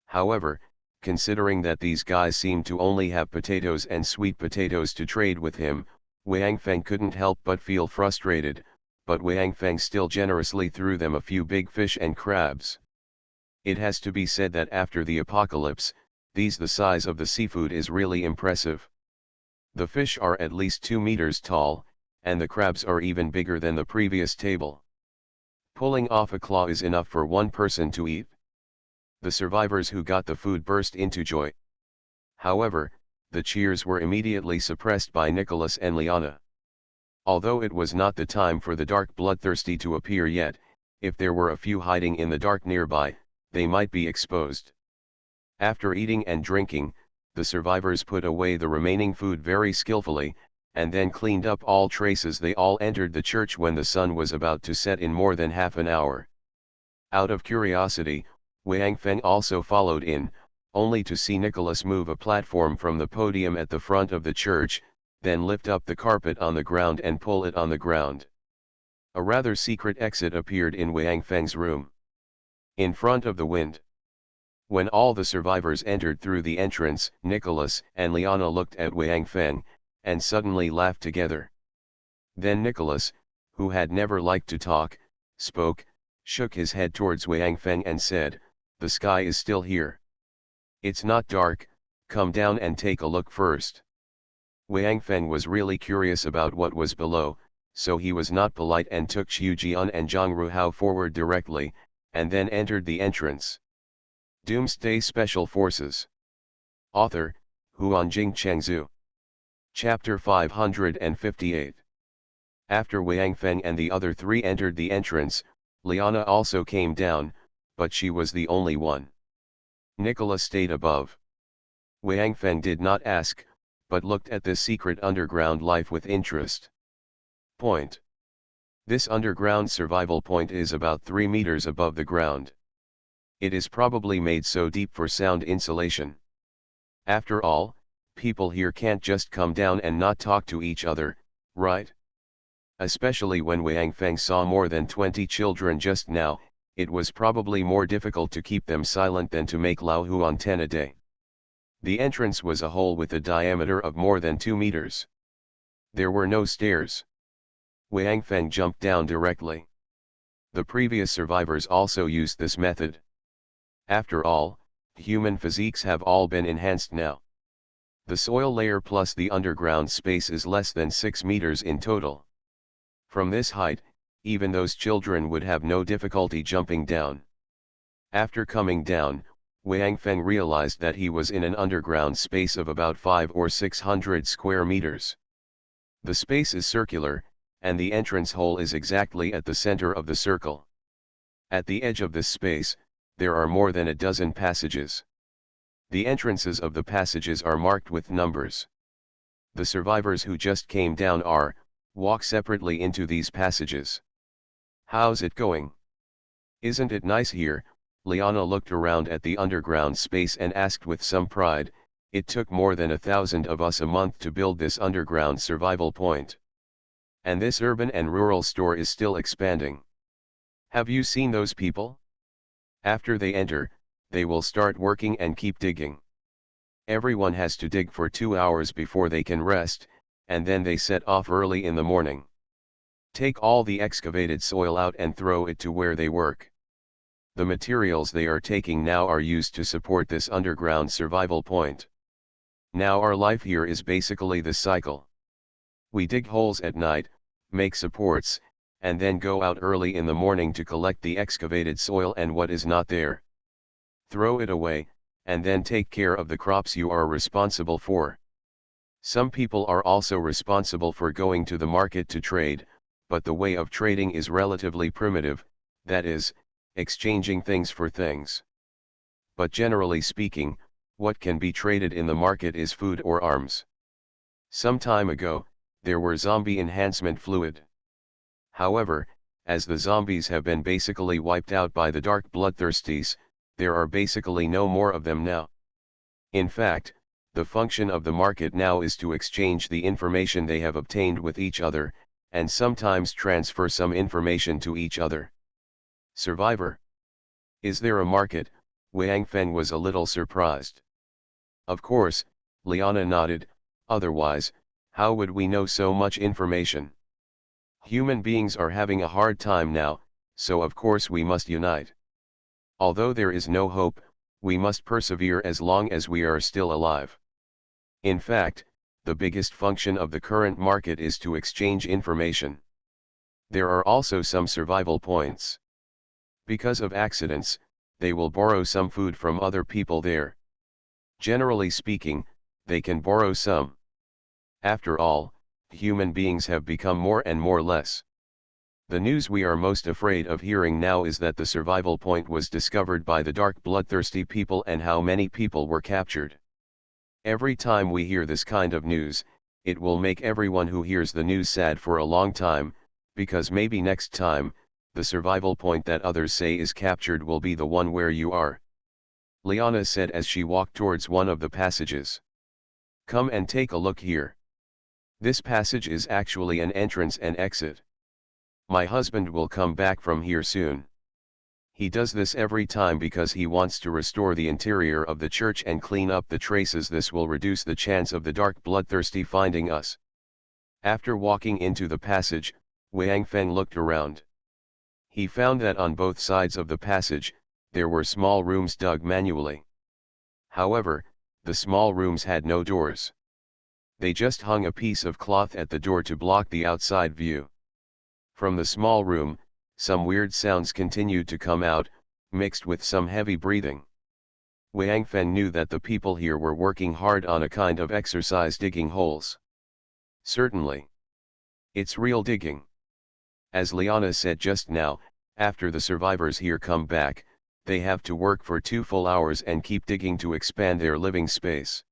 However, considering that these guys seem to only have potatoes and sweet potatoes to trade with him, Wang Feng couldn't help but feel frustrated, but Wang Feng still generously threw them a few big fish and crabs. It has to be said that after the apocalypse, the size of the seafood is really impressive. The fish are at least 2 meters tall, and the crabs are even bigger than the previous table. Pulling off a claw is enough for 1 person to eat. The survivors who got the food burst into joy. However, the cheers were immediately suppressed by Nicholas and Liana. Although it was not the time for the dark bloodthirsty to appear yet, if there were a few hiding in the dark nearby, they might be exposed. After eating and drinking, the survivors put away the remaining food very skillfully, and then cleaned up all traces. They all entered the church when the sun was about to set in more than half an hour. Out of curiosity, Wang Feng also followed in, only to see Nicholas move a platform from the podium at the front of the church, then lift up the carpet on the ground and pull it on the ground. A rather secret exit appeared in Wang Feng's room. In front of the wind. When all the survivors entered through the entrance, Nicholas and Liana looked at Wang Feng, and suddenly laughed together. Then Nicholas, who had never liked to talk, spoke, shook his head towards Wang Feng and said, "The sky is still here. It's not dark, come down and take a look first." Wang Feng was really curious about what was below, so he was not polite and took Xu Jian and Zhang Ruhao forward directly, and then entered the entrance. Doomsday Special Forces. Author, Huanjing Chengzhu. Chapter 558. After Wang Feng and the other 3 entered the entrance, Liana also came down, but she was the only one. Nicholas stayed above. Wang Feng did not ask, but looked at this secret underground life with interest. Point. This underground survival point is about 3 meters above the ground. It is probably made so deep for sound insulation. After all, people here can't just come down and not talk to each other, right? Especially when Wang Feng saw more than 20 children just now, it was probably more difficult to keep them silent than to make Lao Huan 10 a day. The entrance was a hole with a diameter of more than 2 meters. There were no stairs. Wang Feng jumped down directly. The previous survivors also used this method. After all, human physiques have all been enhanced now. The soil layer plus the underground space is less than 6 meters in total. From this height, even those children would have no difficulty jumping down. After coming down, Wang Feng realized that he was in an underground space of about 500 or 600 square meters. The space is circular, and the entrance hole is exactly at the center of the circle. At the edge of this space, there are more than a dozen passages. The entrances of the passages are marked with numbers. The survivors who just came down walk separately into these passages. How's it going? Isn't it nice here? Liana looked around at the underground space and asked with some pride, it took more than 1,000 of us a month to build this underground survival point. And this urban and rural store is still expanding. Have you seen those people? After they enter, they will start working and keep digging. Everyone has to dig for 2 hours before they can rest, and then they set off early in the morning. Take all the excavated soil out and throw it to where they work. The materials they are taking now are used to support this underground survival point. Now our life here is basically the cycle. We dig holes at night, make supports, and then go out early in the morning to collect the excavated soil and what is not there. Throw it away, and then take care of the crops you are responsible for. Some people are also responsible for going to the market to trade, but the way of trading is relatively primitive, that is, exchanging things for things. But generally speaking, what can be traded in the market is food or arms. Some time ago, there were zombie enhancement fluid. However, as the zombies have been basically wiped out by the dark bloodthirsties, there are basically no more of them now. In fact, the function of the market now is to exchange the information they have obtained with each other, and sometimes transfer some information to each other. Survivor. Is there a market? Wang Feng was a little surprised. Of course, Liana nodded, otherwise, how would we know so much information? Human beings are having a hard time now, so of course we must unite. Although there is no hope, we must persevere as long as we are still alive. In fact, the biggest function of the current market is to exchange information. There are also some survival points. Because of accidents, they will borrow some food from other people there. Generally speaking, they can borrow some. After all, human beings have become more and more less. The news we are most afraid of hearing now is that the survival point was discovered by the dark bloodthirsty people and how many people were captured. Every time we hear this kind of news, it will make everyone who hears the news sad for a long time, because maybe next time, the survival point that others say is captured will be the one where you are. Liana said as she walked towards one of the passages. Come and take a look here. This passage is actually an entrance and exit. My husband will come back from here soon. He does this every time because he wants to restore the interior of the church and clean up the traces. This will reduce the chance of the dark bloodthirsty finding us. After walking into the passage, Wang Feng looked around. He found that on both sides of the passage, there were small rooms dug manually. However, the small rooms had no doors. They just hung a piece of cloth at the door to block the outside view. From the small room, some weird sounds continued to come out, mixed with some heavy breathing. Wang Feng knew that the people here were working hard on a kind of exercise digging holes. Certainly. It's real digging. As Liana said just now, after the survivors here come back, they have to work for 2 full hours and keep digging to expand their living space.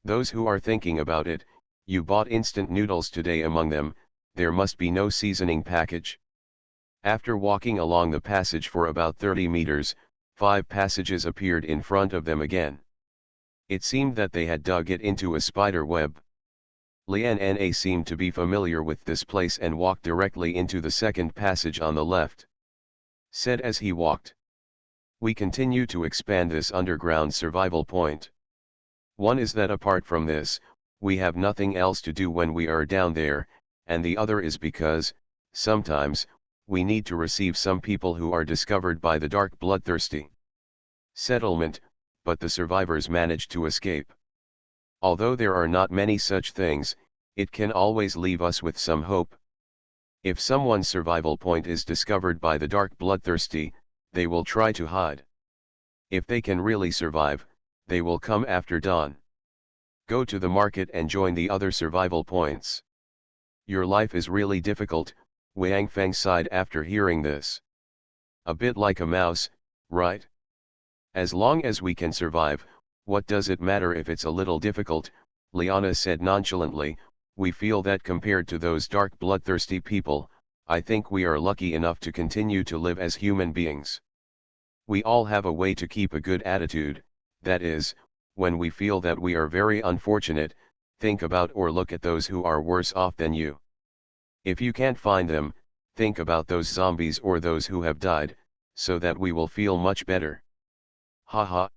Those who are thinking about it, you bought instant noodles today among them, there must be no seasoning package. After walking along the passage for about 30 meters, 5 passages appeared in front of them again. It seemed that they had dug it into a spider web. Liana seemed to be familiar with this place and walked directly into the second passage on the left. Said as he walked. We continue to expand this underground survival point. One is that apart from this, we have nothing else to do when we are down there, and the other is because, sometimes, we need to receive some people who are discovered by the dark bloodthirsty settlement, but the survivors manage to escape. Although there are not many such things, it can always leave us with some hope. If someone's survival point is discovered by the dark bloodthirsty, they will try to hide. If they can really survive, they will come after dawn. Go to the market and join the other survival points. Your life is really difficult, Wang Feng sighed after hearing this. A bit like a mouse, right? As long as we can survive, what does it matter if it's a little difficult, Liana said nonchalantly. We feel that compared to those dark bloodthirsty people, I think we are lucky enough to continue to live as human beings. We all have a way to keep a good attitude, that is, when we feel that we are very unfortunate, think about or look at those who are worse off than you. If you can't find them, think about those zombies or those who have died, so that we will feel much better. Haha.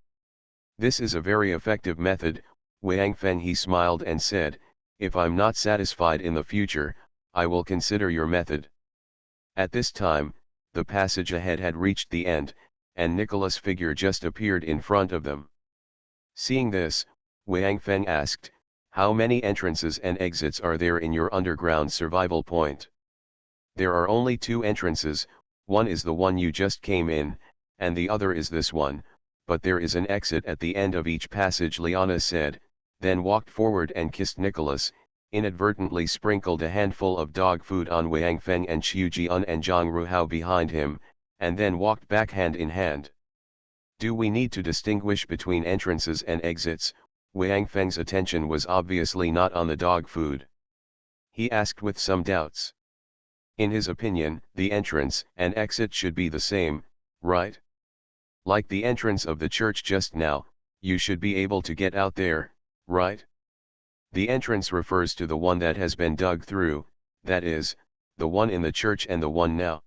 This is a very effective method, Wang Feng. He smiled and said, if I'm not satisfied in the future, I will consider your method. At this time, the passage ahead had reached the end, and Nicholas' figure just appeared in front of them. Seeing this, Wang Feng asked, how many entrances and exits are there in your underground survival point? There are only 2 entrances, one is the one you just came in, and the other is this one, but there is an exit at the end of each passage, Liana said, then walked forward and kissed Nicholas, inadvertently sprinkled a handful of dog food on Wang Feng and Qiu Jian and Zhang Ruhao behind him, and then walked back hand in hand. Do we need to distinguish between entrances and exits? Wang Feng's attention was obviously not on the dog food. He asked with some doubts. In his opinion, the entrance and exit should be the same, right? Like the entrance of the church just now, you should be able to get out there, right? The entrance refers to the one that has been dug through, that is, the one in the church and the one now.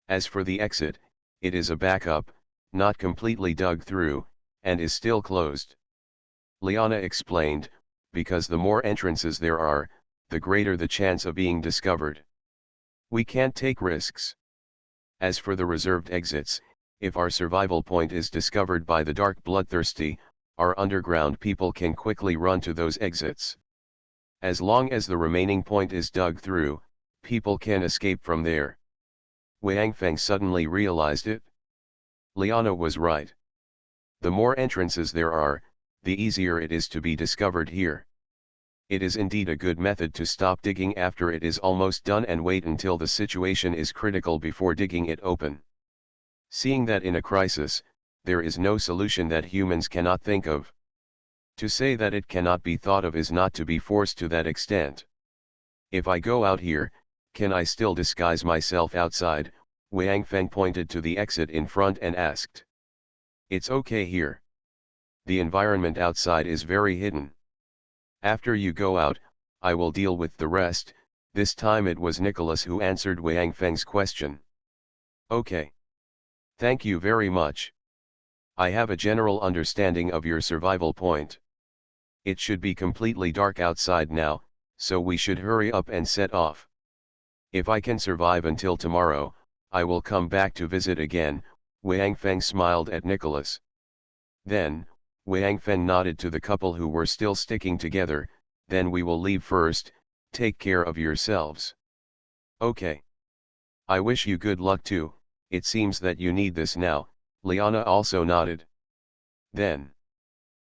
As for the exit, it is a backup, not completely dug through, and is still closed. Liana explained, because the more entrances there are, the greater the chance of being discovered. We can't take risks. As for the reserved exits, if our survival point is discovered by the dark bloodthirsty, our underground people can quickly run to those exits. As long as the remaining point is dug through, people can escape from there. Wang Feng suddenly realized it. Liana was right. The more entrances there are, the easier it is to be discovered here. It is indeed a good method to stop digging after it is almost done and wait until the situation is critical before digging it open. Seeing that in a crisis, there is no solution that humans cannot think of. To say that it cannot be thought of is not to be forced to that extent. If I go out here, can I still disguise myself outside? Wang Feng pointed to the exit in front and asked. It's okay here. The environment outside is very hidden. After you go out, I will deal with the rest. This time it was Nicholas who answered Wang Feng's question. Okay. Thank you very much. I have a general understanding of your survival point. It should be completely dark outside now, so we should hurry up and set off. If I can survive until tomorrow, I will come back to visit again. Wang Feng smiled at Nicholas. Then, Wang Feng nodded to the couple who were still sticking together, then we will leave first, take care of yourselves. Okay. I wish you good luck too, it seems that you need this now, Liana also nodded. Then,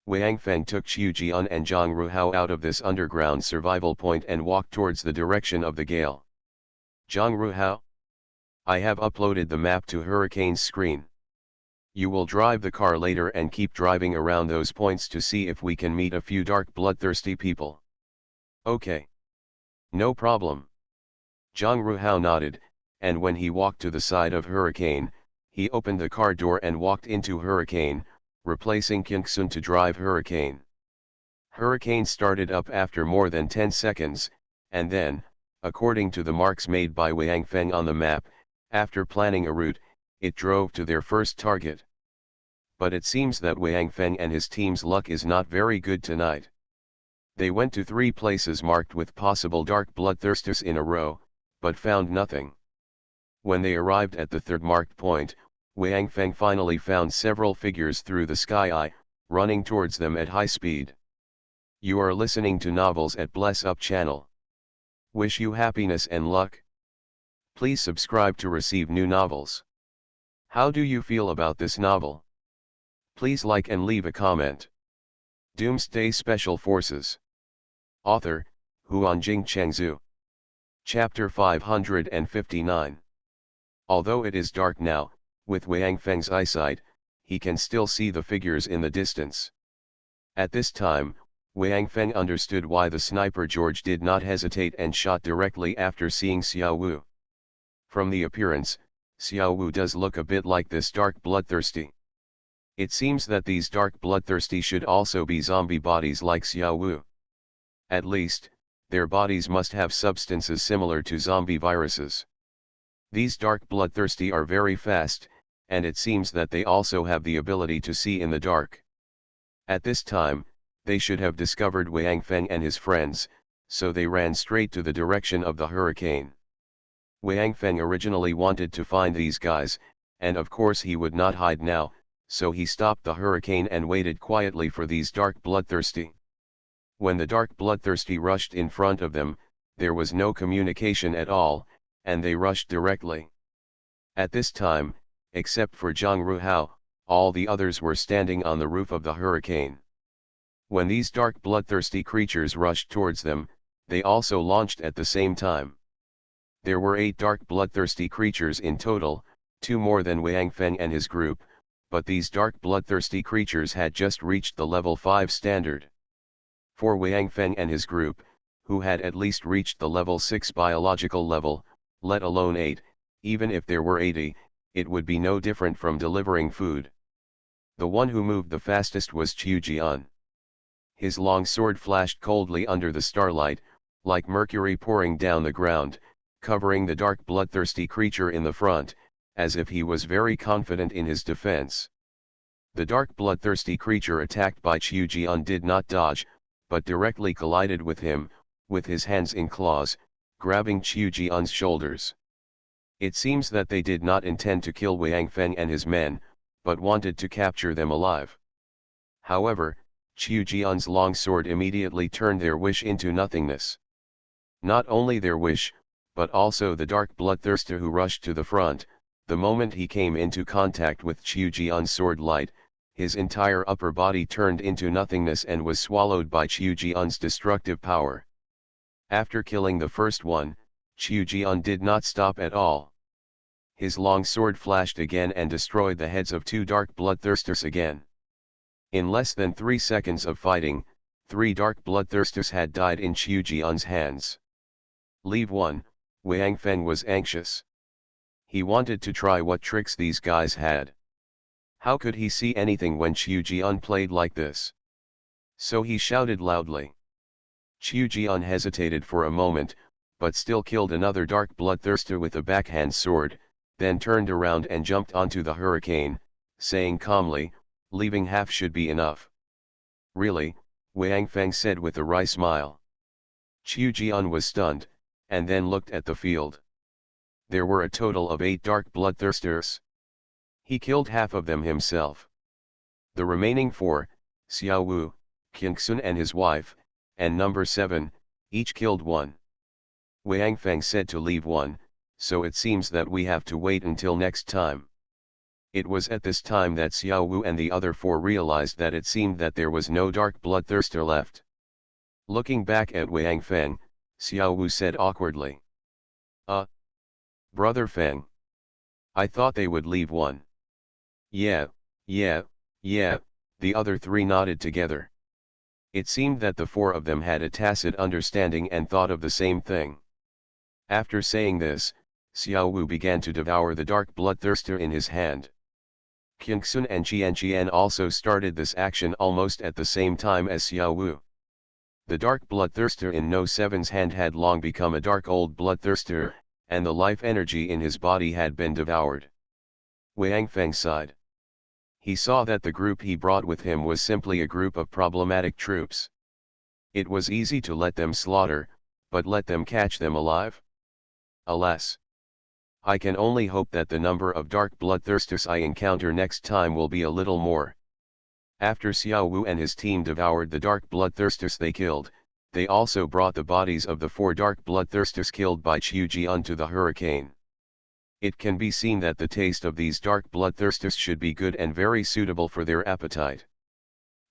Wang Feng took Qiu Jian and Zhang Ruhao out of this underground survival point and walked towards the direction of the gale. Zhang Ruhao? I have uploaded the map to Hurricane's screen. You will drive the car later and keep driving around those points to see if we can meet a few dark bloodthirsty people. Okay. No problem. Zhang Ruhao nodded, and when he walked to the side of Hurricane, he opened the car door and walked into Hurricane, replacing Kinksun to drive Hurricane. Hurricane started up after more than 10 seconds, and then, according to the marks made by Wang Feng on the map, after planning a route, it drove to their first target. But it seems that Wang Feng and his team's luck is not very good tonight. They went to 3 places marked with possible dark bloodthirsties in a row, but found nothing. When they arrived at the 3rd marked point, Wang Feng finally found several figures through the sky, running towards them at high speed. You are listening to Novels at Bless Up channel. Wish you happiness and luck. Please subscribe to receive new novels. How do you feel about this novel? Please like and leave a comment. Doomsday Special Forces. Author, Huanjing Chengzhu. Chapter 559. Although it is dark now, with Wang Feng's eyesight, he can still see the figures in the distance. At this time, Wang Feng understood why the sniper George did not hesitate and shot directly after seeing Xiao Wu. From the appearance, Xiao Wu does look a bit like this dark bloodthirsty. It seems that these dark bloodthirsty should also be zombie bodies like Xiao Wu. At least, their bodies must have substances similar to zombie viruses. These dark bloodthirsty are very fast, and it seems that they also have the ability to see in the dark. At this time, they should have discovered Wang Feng and his friends, so they ran straight to the direction of the hurricane. Wang Feng originally wanted to find these guys, and of course he would not hide now, so he stopped the hurricane and waited quietly for these dark bloodthirsty. When the dark bloodthirsty rushed in front of them, there was no communication at all, and they rushed directly. At this time, except for Zhang Ruhao, all the others were standing on the roof of the hurricane. When these dark bloodthirsty creatures rushed towards them, they also launched at the same time. There were 8 dark bloodthirsty creatures in total, 2 more than Wang Feng and his group, but these dark bloodthirsty creatures had just reached the level 5 standard. For Wang Feng and his group, who had at least reached the level 6 biological level, let alone 8, even if there were 80, it would be no different from delivering food. The one who moved the fastest was Qiu Jian. His long sword flashed coldly under the starlight, like mercury pouring down the ground, covering the dark bloodthirsty creature in the front, as if he was very confident in his defense. The dark bloodthirsty creature attacked by Qiu Jian did not dodge, but directly collided with him, with his hands in claws, grabbing Qiu Jian's shoulders. It seems that they did not intend to kill Wang Feng and his men, but wanted to capture them alive. However, Qiu Jian's long sword immediately turned their wish into nothingness. Not only their wish, but also the dark bloodthirster who rushed to the front. The moment he came into contact with Qiu Jian's sword light, his entire upper body turned into nothingness and was swallowed by Qiu Jian's destructive power. After killing the first one, Qiu Jian did not stop at all. His long sword flashed again and destroyed the heads of 2 dark bloodthirsters again. In less than 3 seconds of fighting, 3 dark bloodthirsters had died in Qiu Jian's hands. Leave 1, Wang Feng was anxious. He wanted to try what tricks these guys had. How could he see anything when Qiu Jian played like this? So he shouted loudly. Qiu Jian hesitated for a moment, but still killed another dark bloodthirster with a backhand sword, then turned around and jumped onto the hurricane, saying calmly, "Leaving half should be enough." "Really?" Wang Feng said with a wry smile. Qiu Jian was stunned, and then looked at the field. There were a total of 8 dark bloodthirsters. He killed half of them himself. The remaining 4, Xiao Wu, Qingxun and his wife, and number 7, each killed 1. Wang Feng said to leave 1, so it seems that we have to wait until next time. It was at this time that Xiao Wu and the other 4 realized that it seemed that there was no dark bloodthirster left. Looking back at Wang Feng, Xiao Wu said awkwardly, Brother Feng. I thought they would leave 1. Yeah, the other 3 nodded together. It seemed that the 4 of them had a tacit understanding and thought of the same thing. After saying this, Xiao Wu began to devour the dark bloodthirster in his hand. Qingxun and Qian also started this action almost at the same time as Xiao Wu. The dark bloodthirster in No 7's hand had long become a dark old bloodthirster, and the life energy in his body had been devoured. Wang Feng sighed. He saw that the group he brought with him was simply a group of problematic troops. It was easy to let them slaughter, but let them catch them alive? Alas! I can only hope that the number of dark bloodthirsters I encounter next time will be a little more. After Xiao Wu and his team devoured the dark bloodthirsters they killed, they also brought the bodies of the 4 dark bloodthirsters killed by Qiu Jian to the hurricane. It can be seen that the taste of these dark bloodthirsters should be good and very suitable for their appetite.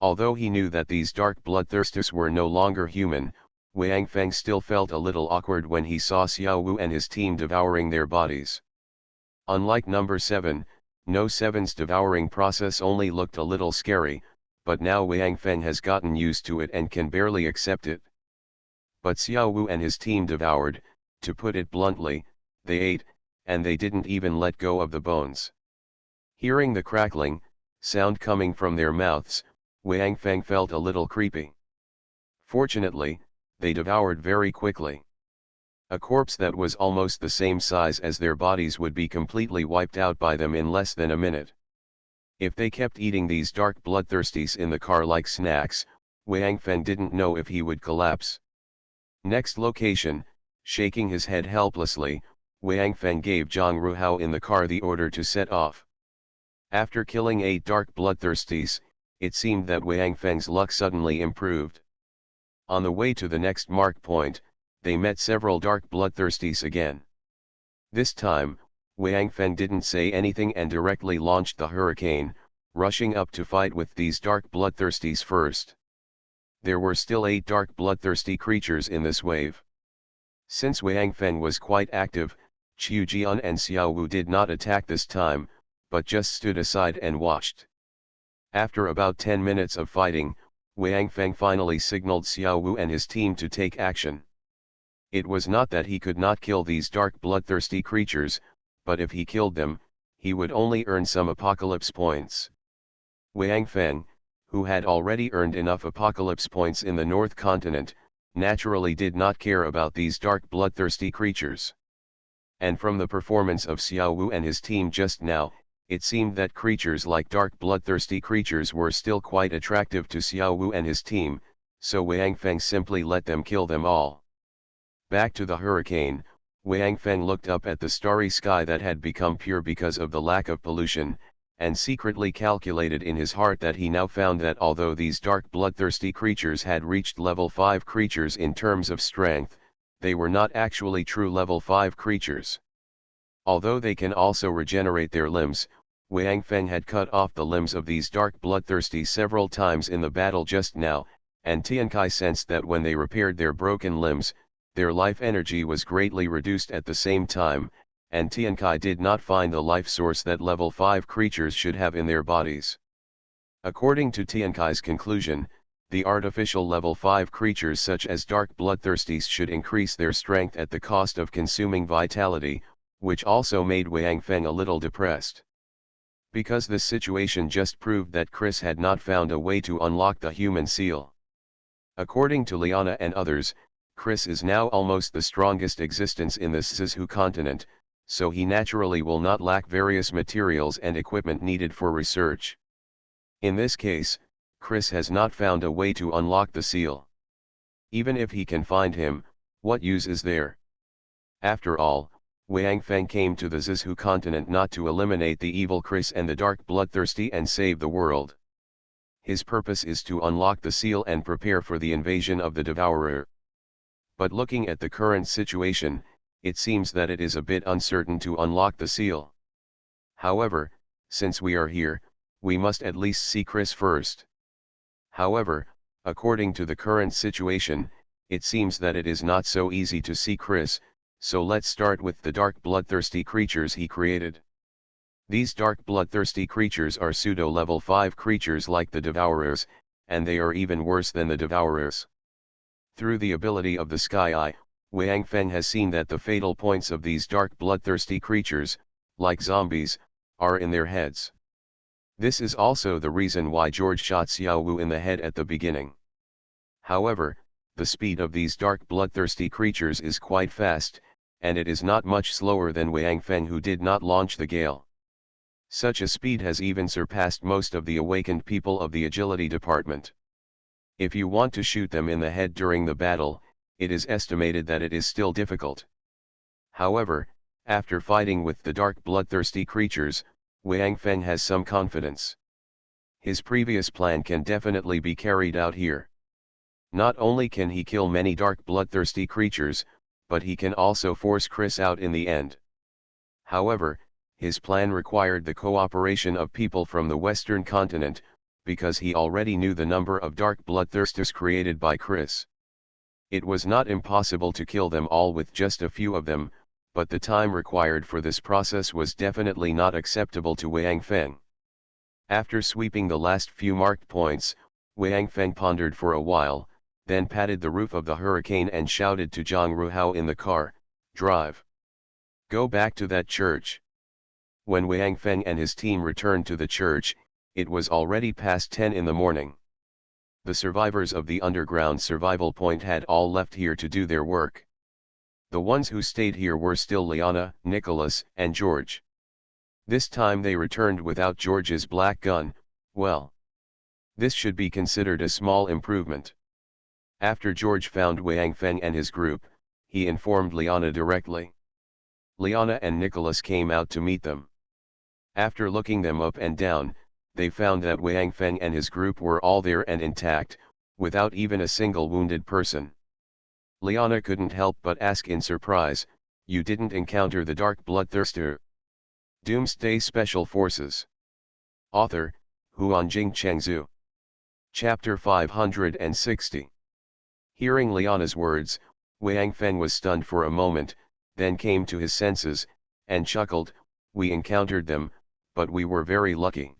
Although he knew that these dark bloodthirsters were no longer human, Wang Feng still felt a little awkward when he saw Xiao Wu and his team devouring their bodies. Unlike number 7, No 7's devouring process only looked a little scary, but now Wang Feng has gotten used to it and can barely accept it. But Xiao Wu and his team devoured, to put it bluntly, they ate, and they didn't even let go of the bones. Hearing the crackling sound coming from their mouths, Wang Feng felt a little creepy. Fortunately, they devoured very quickly. A corpse that was almost the same size as their bodies would be completely wiped out by them in less than a minute. If they kept eating these dark bloodthirsties in the car like snacks, Wang Feng didn't know if he would collapse. Next location, shaking his head helplessly, Wang Feng gave Zhang Ruhao in the car the order to set off. After killing 8 dark bloodthirsties, it seemed that Wang Feng's luck suddenly improved. On the way to the next mark point, they met several dark bloodthirsties again. This time, Wang Feng didn't say anything and directly launched the hurricane, rushing up to fight with these dark bloodthirsties first. There were still 8 dark bloodthirsty creatures in this wave. Since Wang Feng was quite active, Qiu Jian and Xiao Wu did not attack this time, but just stood aside and watched. After about 10 minutes of fighting, Wang Feng finally signaled Xiao Wu and his team to take action. It was not that he could not kill these dark bloodthirsty creatures, but if he killed them, he would only earn some apocalypse points. Wang Feng, who had already earned enough apocalypse points in the North Continent, naturally did not care about these dark bloodthirsty creatures. And from the performance of Xiao Wu and his team just now, it seemed that creatures like dark bloodthirsty creatures were still quite attractive to Xiao Wu and his team, so Wang Feng simply let them kill them all. Back to the hurricane, Wang Feng looked up at the starry sky that had become pure because of the lack of pollution, and secretly calculated in his heart that he now found that although these dark bloodthirsty creatures had reached level 5 creatures in terms of strength, they were not actually true level 5 creatures. Although they can also regenerate their limbs, Wang Feng had cut off the limbs of these dark bloodthirsty several times in the battle just now, and Tiankai sensed that when they repaired their broken limbs, their life energy was greatly reduced at the same time, and Tiankai did not find the life source that level 5 creatures should have in their bodies. According to Tiankai's conclusion, the artificial level 5 creatures such as dark bloodthirsties should increase their strength at the cost of consuming vitality, which also made Wang Feng a little depressed. Because this situation just proved that Chris had not found a way to unlock the human seal. According to Liana and others, Chris is now almost the strongest existence in this Zizhu continent, so he naturally will not lack various materials and equipment needed for research. In this case, Chris has not found a way to unlock the seal. Even if he can find him, what use is there? After all, Wang Feng came to the Zizhu continent not to eliminate the evil Chris and the dark bloodthirsty and save the world. His purpose is to unlock the seal and prepare for the invasion of the Devourer. But looking at the current situation, it seems that it is a bit uncertain to unlock the seal. However, since we are here, we must at least see Chris first. However, according to the current situation, it seems that it is not so easy to see Chris, so let's start with the dark bloodthirsty creatures he created. These dark bloodthirsty creatures are pseudo-level 5 creatures like the Devourers, and they are even worse than the Devourers. Through the ability of the Sky Eye, Wang Feng has seen that the fatal points of these dark bloodthirsty creatures, like zombies, are in their heads. This is also the reason why George shot Xiao Wu in the head at the beginning. However, the speed of these dark bloodthirsty creatures is quite fast, and it is not much slower than Wang Feng, who did not launch the gale. Such a speed has even surpassed most of the awakened people of the agility department. If you want to shoot them in the head during the battle, it is estimated that it is still difficult. However, after fighting with the dark bloodthirsty creatures, Wang Feng has some confidence. His previous plan can definitely be carried out here. Not only can he kill many dark bloodthirsty creatures, but he can also force Chris out in the end. However, his plan required the cooperation of people from the Western continent, because he already knew the number of dark bloodthirsters created by Chris. It was not impossible to kill them all with just a few of them, but the time required for this process was definitely not acceptable to Wang Feng. After sweeping the last few marked points, Wang Feng pondered for a while, then patted the roof of the Hurricane and shouted to Zhang Ruhao in the car, "Drive. Go back to that church." When Wang Feng and his team returned to the church, it was already past 10 in the morning. The survivors of the underground survival point had all left here to do their work. The ones who stayed here were still Liana, Nicholas, and George. This time they returned without George's black gun. Well, this should be considered a small improvement. After George found Wang Feng and his group, he informed Liana directly. Liana and Nicholas came out to meet them. After looking them up and down, they found that Wang Feng and his group were all there and intact, without even a single wounded person. Liana couldn't help but ask in surprise, "You didn't encounter the Dark Bloodthirster?" Doomsday Special Forces. Author, Huanjing Chengzhu. Chapter 560. Hearing Liana's words, Wang Feng was stunned for a moment, then came to his senses, and chuckled, "We encountered them, but we were very lucky.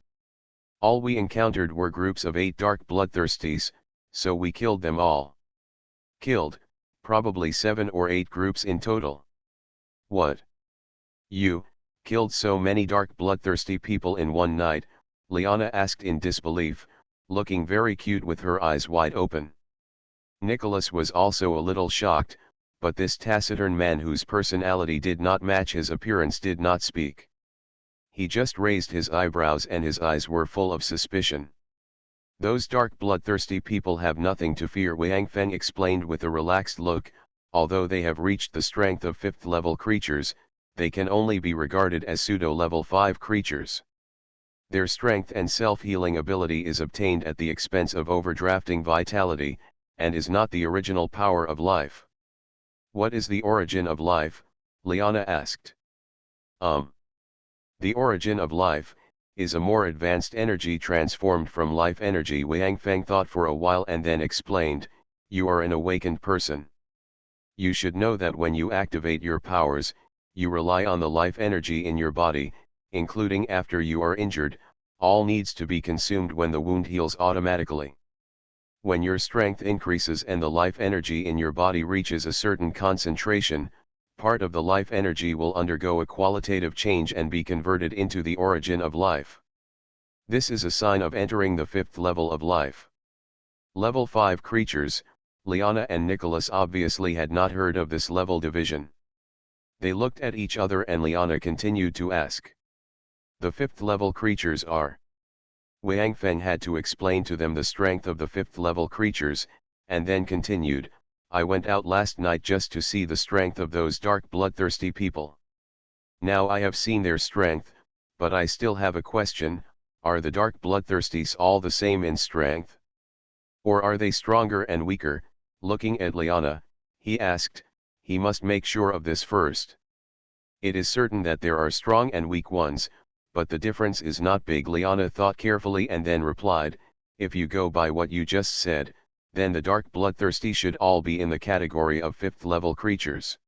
All we encountered were groups of 8 dark bloodthirsties, so we killed them all." Killed, probably 7 or 8 groups in total. What? You killed so many dark bloodthirsty people in one night? Liana asked in disbelief, looking very cute with her eyes wide open. Nicholas was also a little shocked, but this taciturn man whose personality did not match his appearance did not speak. He just raised his eyebrows and his eyes were full of suspicion. "Those dark bloodthirsty people have nothing to fear," Wang Feng explained with a relaxed look. "Although they have reached the strength of 5th level creatures, they can only be regarded as pseudo-level 5 creatures. Their strength and self-healing ability is obtained at the expense of overdrafting vitality, and is not the original power of life." "What is the origin of life?" Liana asked. The origin of life is a more advanced energy transformed from life energy." Wang Feng thought for a while and then explained, "You are an awakened person. You should know that when you activate your powers, you rely on the life energy in your body, including after you are injured. All needs to be consumed when the wound heals automatically. When your strength increases and the life energy in your body reaches a certain concentration, part of the life energy will undergo a qualitative change and be converted into the origin of life. This is a sign of entering the 5th level of life." Level 5 creatures. Liana and Nicholas obviously had not heard of this level division. They looked at each other and Liana continued to ask. "The 5th level creatures are..." Wang Feng had to explain to them the strength of the 5th level creatures, and then continued, "I went out last night just to see the strength of those dark bloodthirsty people. Now I have seen their strength, but I still have a question: are the dark bloodthirsties all the same in strength? Or are they stronger and weaker?" Looking at Liana, he asked, "He must make sure of this first. It is certain that there are strong and weak ones, but the difference is not big." Liana thought carefully and then replied, "If you go by what you just said, then the dark bloodthirsty should all be in the category of 5th level creatures.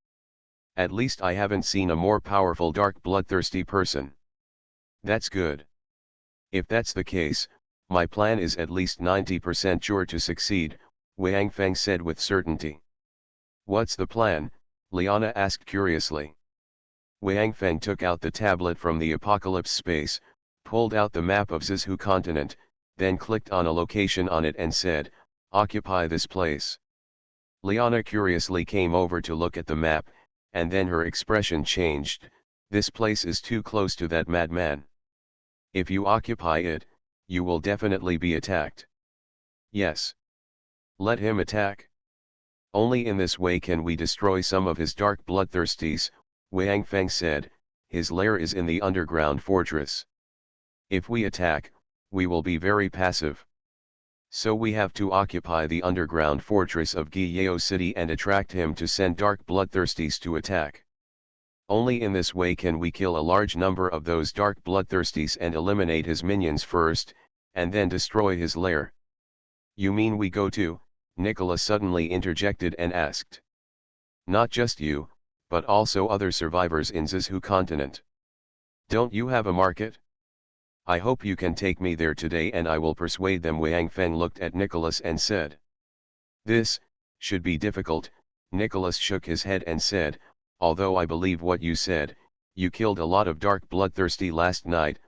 At least I haven't seen a more powerful dark bloodthirsty person." "That's good. If that's the case, my plan is at least 90% sure to succeed," Wang Feng said with certainty. "What's the plan?" Liana asked curiously. Wang Feng took out the tablet from the apocalypse space, pulled out the map of Zizhu continent, then clicked on a location on it and said, "Occupy this place." Liana curiously came over to look at the map, and then her expression changed. "This place is too close to that madman. If you occupy it, you will definitely be attacked." "Yes. Let him attack. Only in this way can we destroy some of his dark bloodthirsties," Wang Feng said. "His lair is in the underground fortress. If we attack, we will be very passive. So we have to occupy the underground fortress of Guiyao City and attract him to send dark bloodthirsties to attack. Only in this way can we kill a large number of those dark bloodthirsties and eliminate his minions first, and then destroy his lair." "You mean we go to..." Nicholas suddenly interjected and asked. "Not just you, but also other survivors in Zizhu continent. Don't you have a market? I hope you can take me there today and I will persuade them. Wang Feng looked at Nicholas and said. This should be difficult. Nicholas shook his head and said, although I believe what you said, you killed a lot of dark bloodthirsty last night,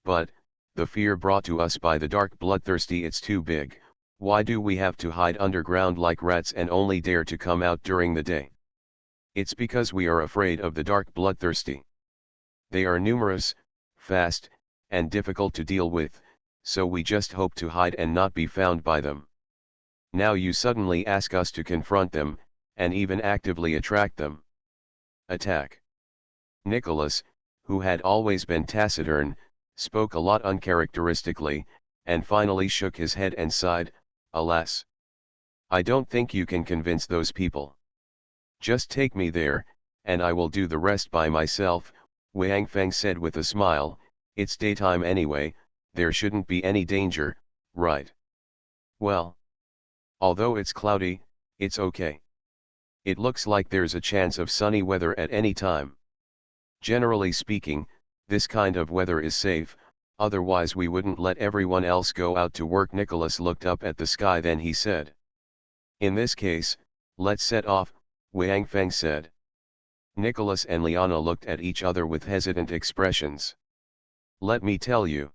but, the fear brought to us by the dark bloodthirsty, it's too big. Why do we have to hide underground like rats and only dare to come out during the day? It's because we are afraid of the dark bloodthirsty. They are numerous, fast, and difficult to deal with, so we just hope to hide and not be found by them. Now you suddenly ask us to confront them, and even actively attract them. Attack. Nicholas, who had always been taciturn, spoke a lot uncharacteristically, and finally shook his head and sighed, alas. I don't think you can convince those people. Just take me there, and I will do the rest by myself, Wang Feng said with a smile. It's daytime anyway, there shouldn't be any danger, right? Well, although it's cloudy, it's okay. It looks like there's a chance of sunny weather at any time. Generally speaking, this kind of weather is safe, otherwise we wouldn't let everyone else go out to work. Nicholas looked up at the sky, then he said. In this case, let's set off, Wang Feng said. Nicholas and Liana looked at each other with hesitant expressions. Let me tell you.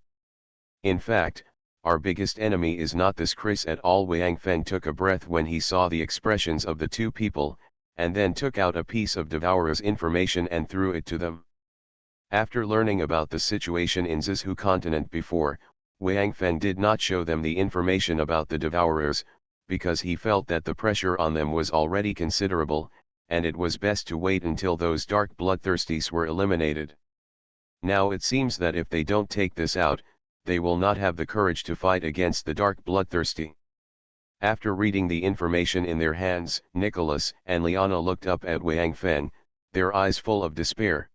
In fact, our biggest enemy is not this Chris at all. Wang Feng took a breath when he saw the expressions of the two people, and then took out a piece of Devourer's information and threw it to them. After learning about the situation in Zizhu continent before, Wang Feng did not show them the information about the Devourers, because he felt that the pressure on them was already considerable, and it was best to wait until those dark bloodthirsties were eliminated. Now it seems that if they don't take this out, they will not have the courage to fight against the dark bloodthirsty. After reading the information in their hands, Nicholas and Liana looked up at Wang Feng, their eyes full of despair.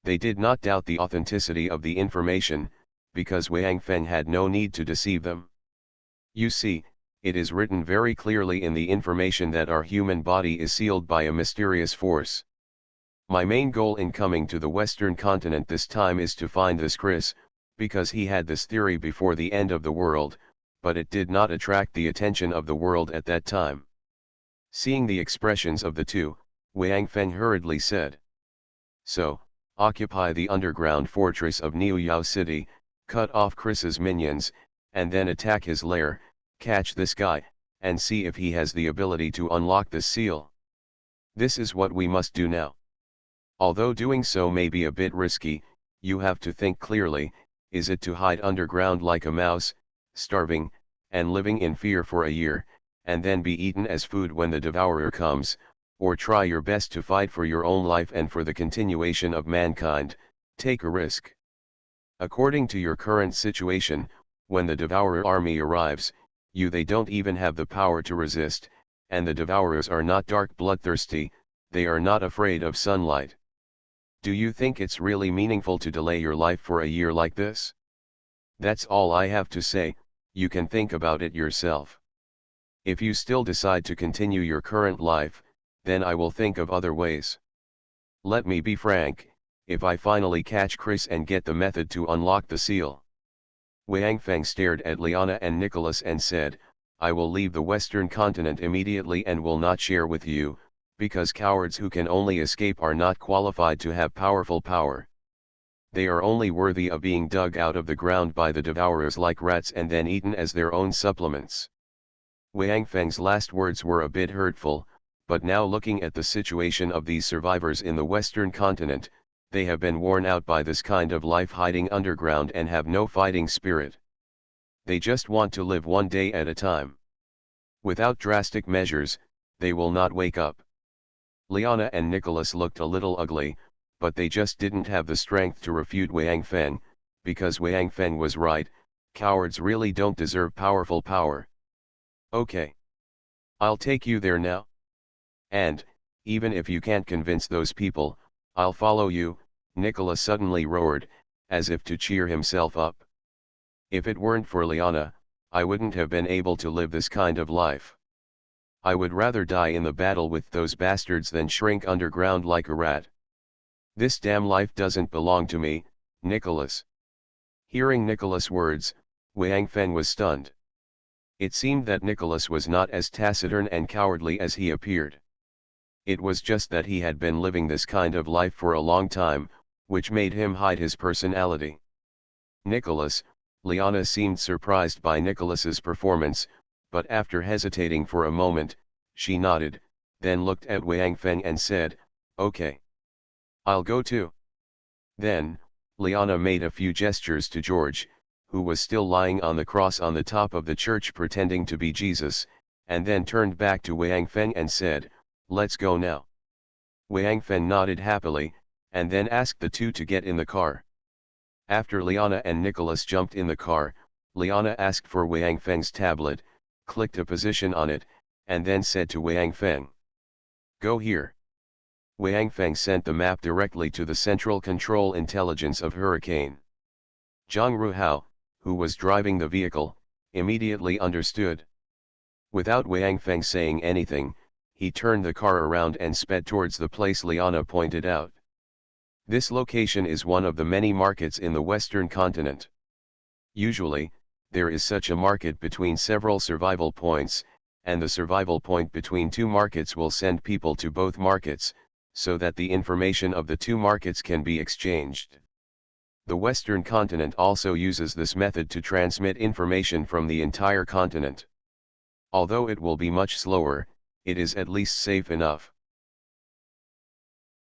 They did not doubt the authenticity of the information, because Wang Feng had no need to deceive them. You see, it is written very clearly in the information that our human body is sealed by a mysterious force. My main goal in coming to the Western continent this time is to find this Chris, because he had this theory before the end of the world, but it did not attract the attention of the world at that time. Seeing the expressions of the two, Wang Feng hurriedly said. So, occupy the underground fortress of Niu Yao City, cut off Chris's minions, and then attack his lair, catch this guy, and see if he has the ability to unlock this seal. This is what we must do now. Although doing so may be a bit risky, you have to think clearly. Is it to hide underground like a mouse, starving, and living in fear for a year, and then be eaten as food when the devourer comes, or try your best to fight for your own life and for the continuation of mankind? Take a risk. According to your current situation, when the devourer army arrives, they don't even have the power to resist, and the devourers are not dark bloodthirsty, they are not afraid of sunlight. Do you think it's really meaningful to delay your life for a year like this? That's all I have to say, you can think about it yourself. If you still decide to continue your current life, then I will think of other ways. Let me be frank, if I finally catch Chris and get the method to unlock the seal. Wang Feng stared at Liana and Nicholas and said, I will leave the Western continent immediately and will not share with you, because cowards who can only escape are not qualified to have powerful power. They are only worthy of being dug out of the ground by the devourers like rats and then eaten as their own supplements. Wang Feng's last words were a bit hurtful, but now looking at the situation of these survivors in the Western continent, they have been worn out by this kind of life hiding underground and have no fighting spirit. They just want to live one day at a time. Without drastic measures, they will not wake up. Liana and Nicholas looked a little ugly, but they just didn't have the strength to refute Wang Feng, because Wang Feng was right, cowards really don't deserve powerful power. Okay. I'll take you there now. And, even if you can't convince those people, I'll follow you, Nicholas suddenly roared, as if to cheer himself up. If it weren't for Liana, I wouldn't have been able to live this kind of life. I would rather die in the battle with those bastards than shrink underground like a rat. This damn life doesn't belong to me, Nicholas. Hearing Nicholas' words, Wang Feng was stunned. It seemed that Nicholas was not as taciturn and cowardly as he appeared. It was just that he had been living this kind of life for a long time, which made him hide his personality. Nicholas, Liana seemed surprised by Nicholas's performance, but after hesitating for a moment, she nodded, then looked at Wang Feng and said, "Okay. I'll go too." Then, Liana made a few gestures to George, who was still lying on the cross on the top of the church pretending to be Jesus, and then turned back to Wang Feng and said, "Let's go now." Wang Feng nodded happily, and then asked the two to get in the car. After Liana and Nicholas jumped in the car, Liana asked for Wang Feng's tablet, clicked a position on it, and then said to Wang Feng, "Go here." Wang Feng sent the map directly to the Central Control Intelligence of Hurricane. Zhang Ruhao, who was driving the vehicle, immediately understood. Without Wang Feng saying anything, he turned the car around and sped towards the place Liana pointed out. This location is one of the many markets in the Western continent. Usually, there is such a market between several survival points, and the survival point between two markets will send people to both markets, so that the information of the two markets can be exchanged. The Western continent also uses this method to transmit information from the entire continent. Although it will be much slower, it is at least safe enough.